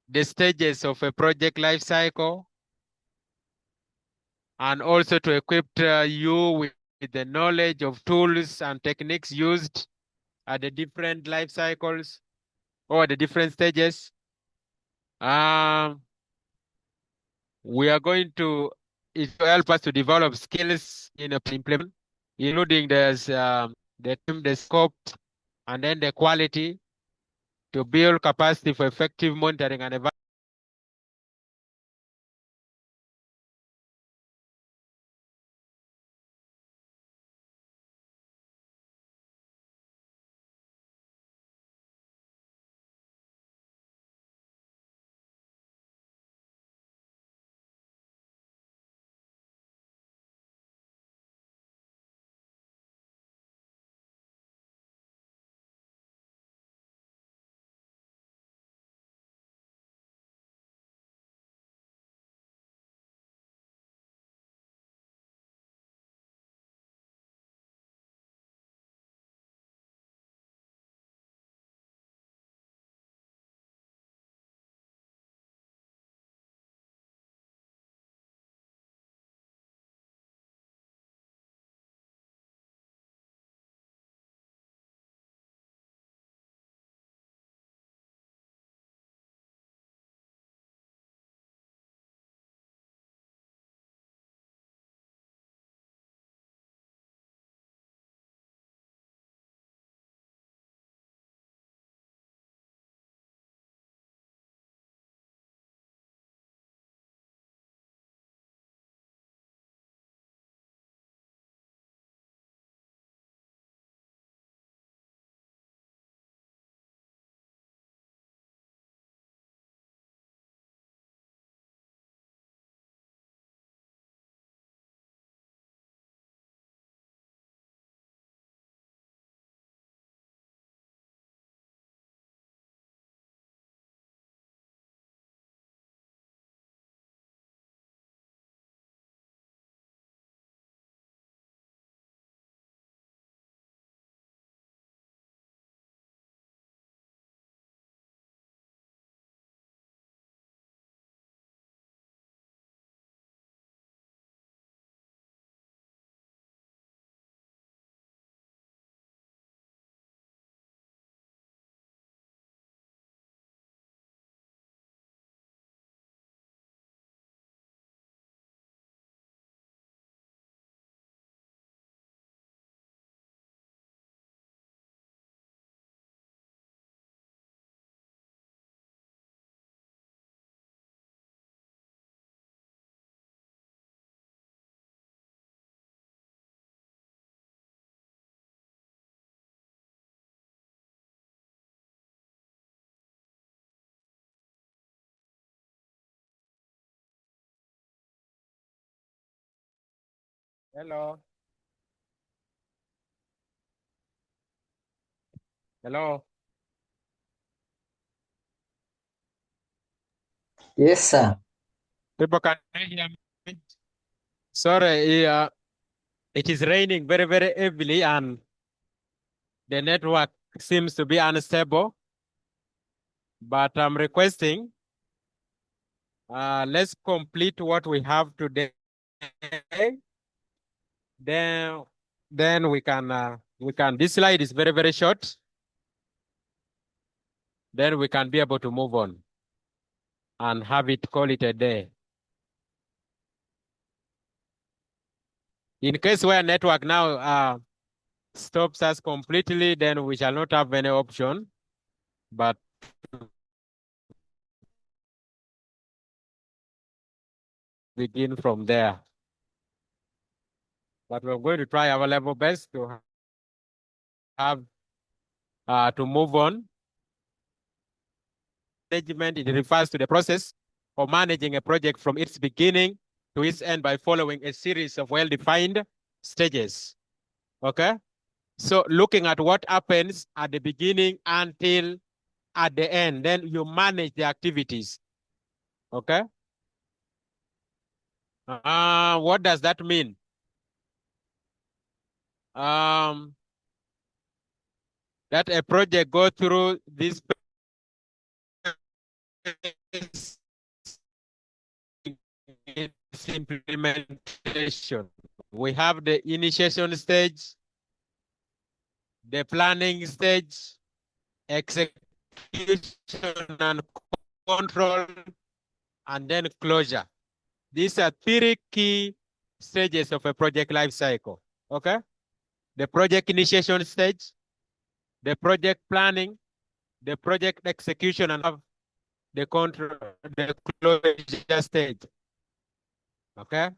the stages of a project life cycle and also to equip you with the knowledge of tools and techniques used at the different life cycles or the different stages. We are going to, it will help us to develop skills in implement, including the scope and then the quality to build capacity for effective monitoring and evaluation. Hello. Hello. Yes, sir. People can hear me? Sorry, it is raining very, very heavily and the network seems to be unstable. But I'm requesting, let's complete what we have today. Then we can, this slide is very, very short. Then we can be able to move on and have it, call it a day. In case where network now stops us completely, then we shall not have any option, but begin from there. But we're going to try our level best to have, to move on. Management, it refers to the process of managing a project from its beginning to its end by following a series of well-defined stages. Okay? So looking at what happens at the beginning until at the end, then you manage the activities. Okay? What does that mean? That a project go through this implementation. We have the initiation stage, the planning stage, execution and control, and then closure. These are three key stages of a project life cycle. Okay? The project initiation stage, the project planning, the project execution, and the control, the closure stage. Okay?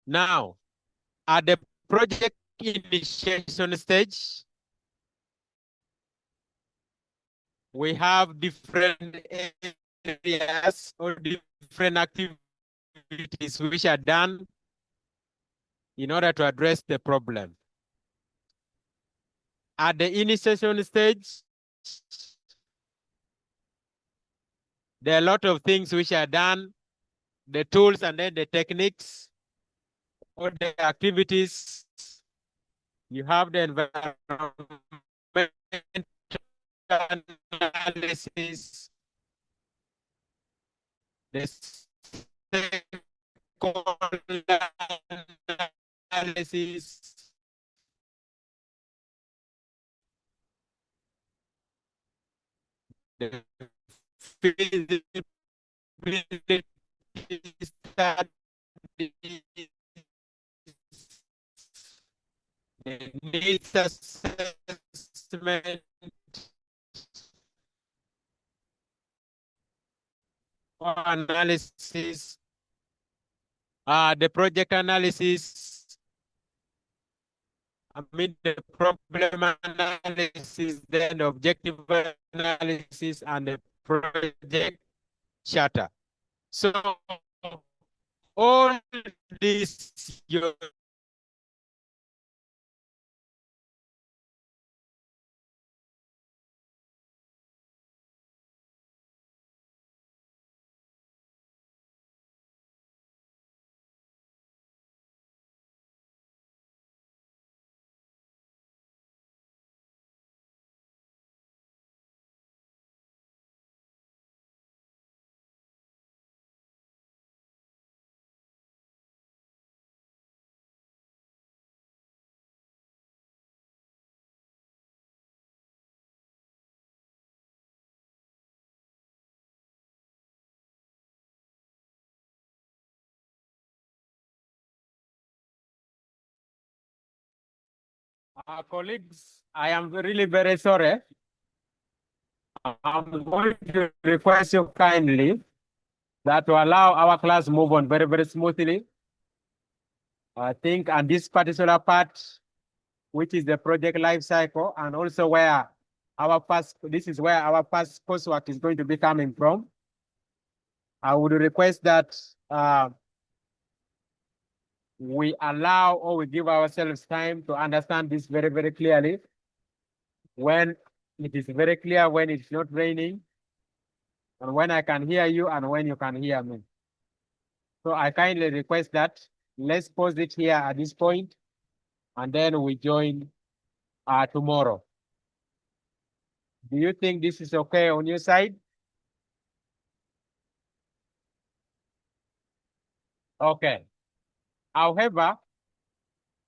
Now, at the project initiation stage, we have different areas or different activities which are done in order to address the problem. At the initiation stage, there are a lot of things which are done, the tools and then the techniques or the activities. You have the environmental analysis, the stakeholder analysis, the feasibility studies, the needs assessment, analysis, the project analysis, the problem analysis, then the objective analysis, and the project charter. So all this you colleagues, I am really very sorry. I'm going to request you kindly that to allow our class move on very, very smoothly. I think on this particular part, which is the project life cycle, and also where this is where our first coursework is going to be coming from. I would request that we allow or we give ourselves time to understand this very, very clearly. When it is very clear, when it's not raining, and when I can hear you and when you can hear me. So I kindly request that let's pause it here at this point, and then we join tomorrow. Do you think this is okay on your side? Okay. However,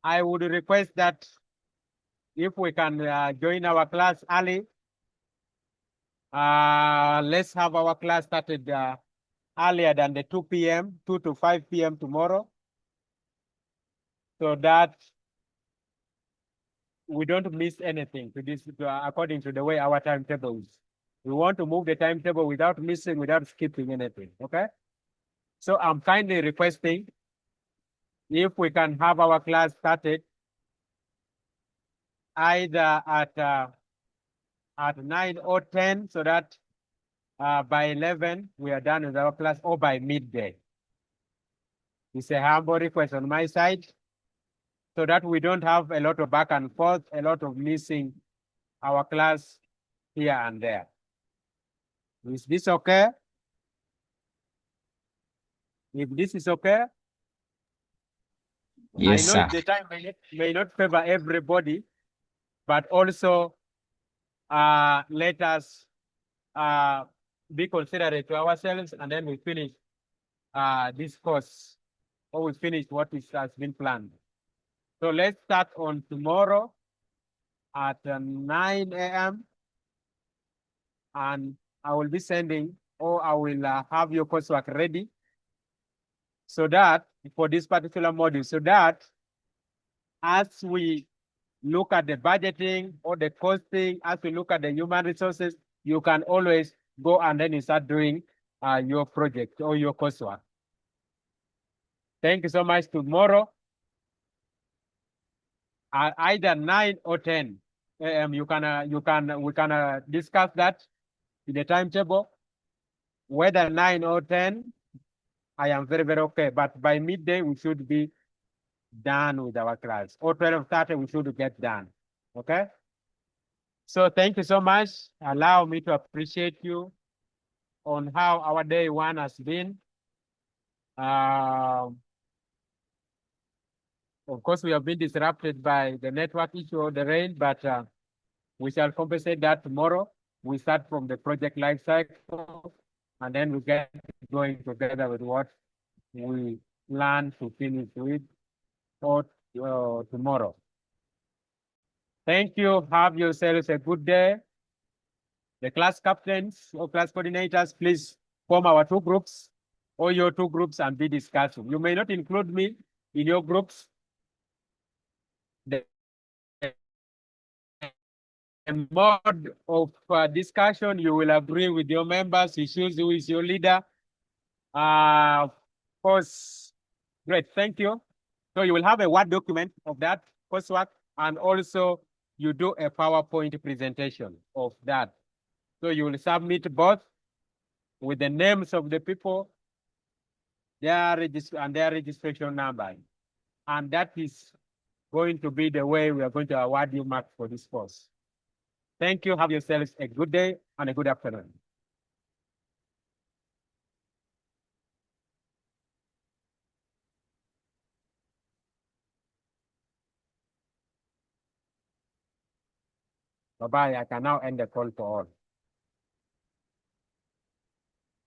I would request that if we can join our class early, let's have our class started earlier than the 2 p.m., 2 to 5 p.m. tomorrow, so that we don't miss anything according to the way our timetable is. We want to move the timetable without missing, without skipping anything, okay? So I'm kindly requesting if we can have our class started either at 9 or 10, so that by 11 we are done with our class, or by midday. It's a humble request on my side, so that we don't have a lot of back and forth, a lot of missing our class here and there. Is this okay? If this is okay, Yes, I know sir. the time may not favor everybody, but also let us be considerate to ourselves, and then we finish this course, or we finish what has been planned. So let's start on tomorrow at 9 a.m. and I will be sending, or I will have your coursework ready, so that for this particular module, so that as we look at the budgeting or the costing, as we look at the human resources, you can always go and then you start doing your project or your coursework. Thank you so much. Tomorrow, either 9 or 10 a.m. we can discuss that in the timetable. Whether 9 or 10, I am very, very okay. But by midday, we should be done with our class. Or 12:30, we should get done. Okay? So thank you so much. Allow me to appreciate you on how our day one has been. Of course, we have been disrupted by the network issue or the rain, but we shall compensate that tomorrow. We start from the project life cycle, and then we get going together with what we plan to finish with or tomorrow. Thank you. Have yourselves a good day. The class captains or class coordinators, please form our two groups or your two groups and be discussing. You may not include me in your groups. The mode of discussion, you will agree with your members. You choose who is your leader. Of course, great, thank you. So you will have a Word document of that coursework, and also you do a PowerPoint presentation of that. So you will submit both with the names of the people, their registration number. And that is going to be the way we are going to award you marks for this course. Thank you. Have yourselves a good day and a good afternoon. Bye-bye. I can now end the call for all.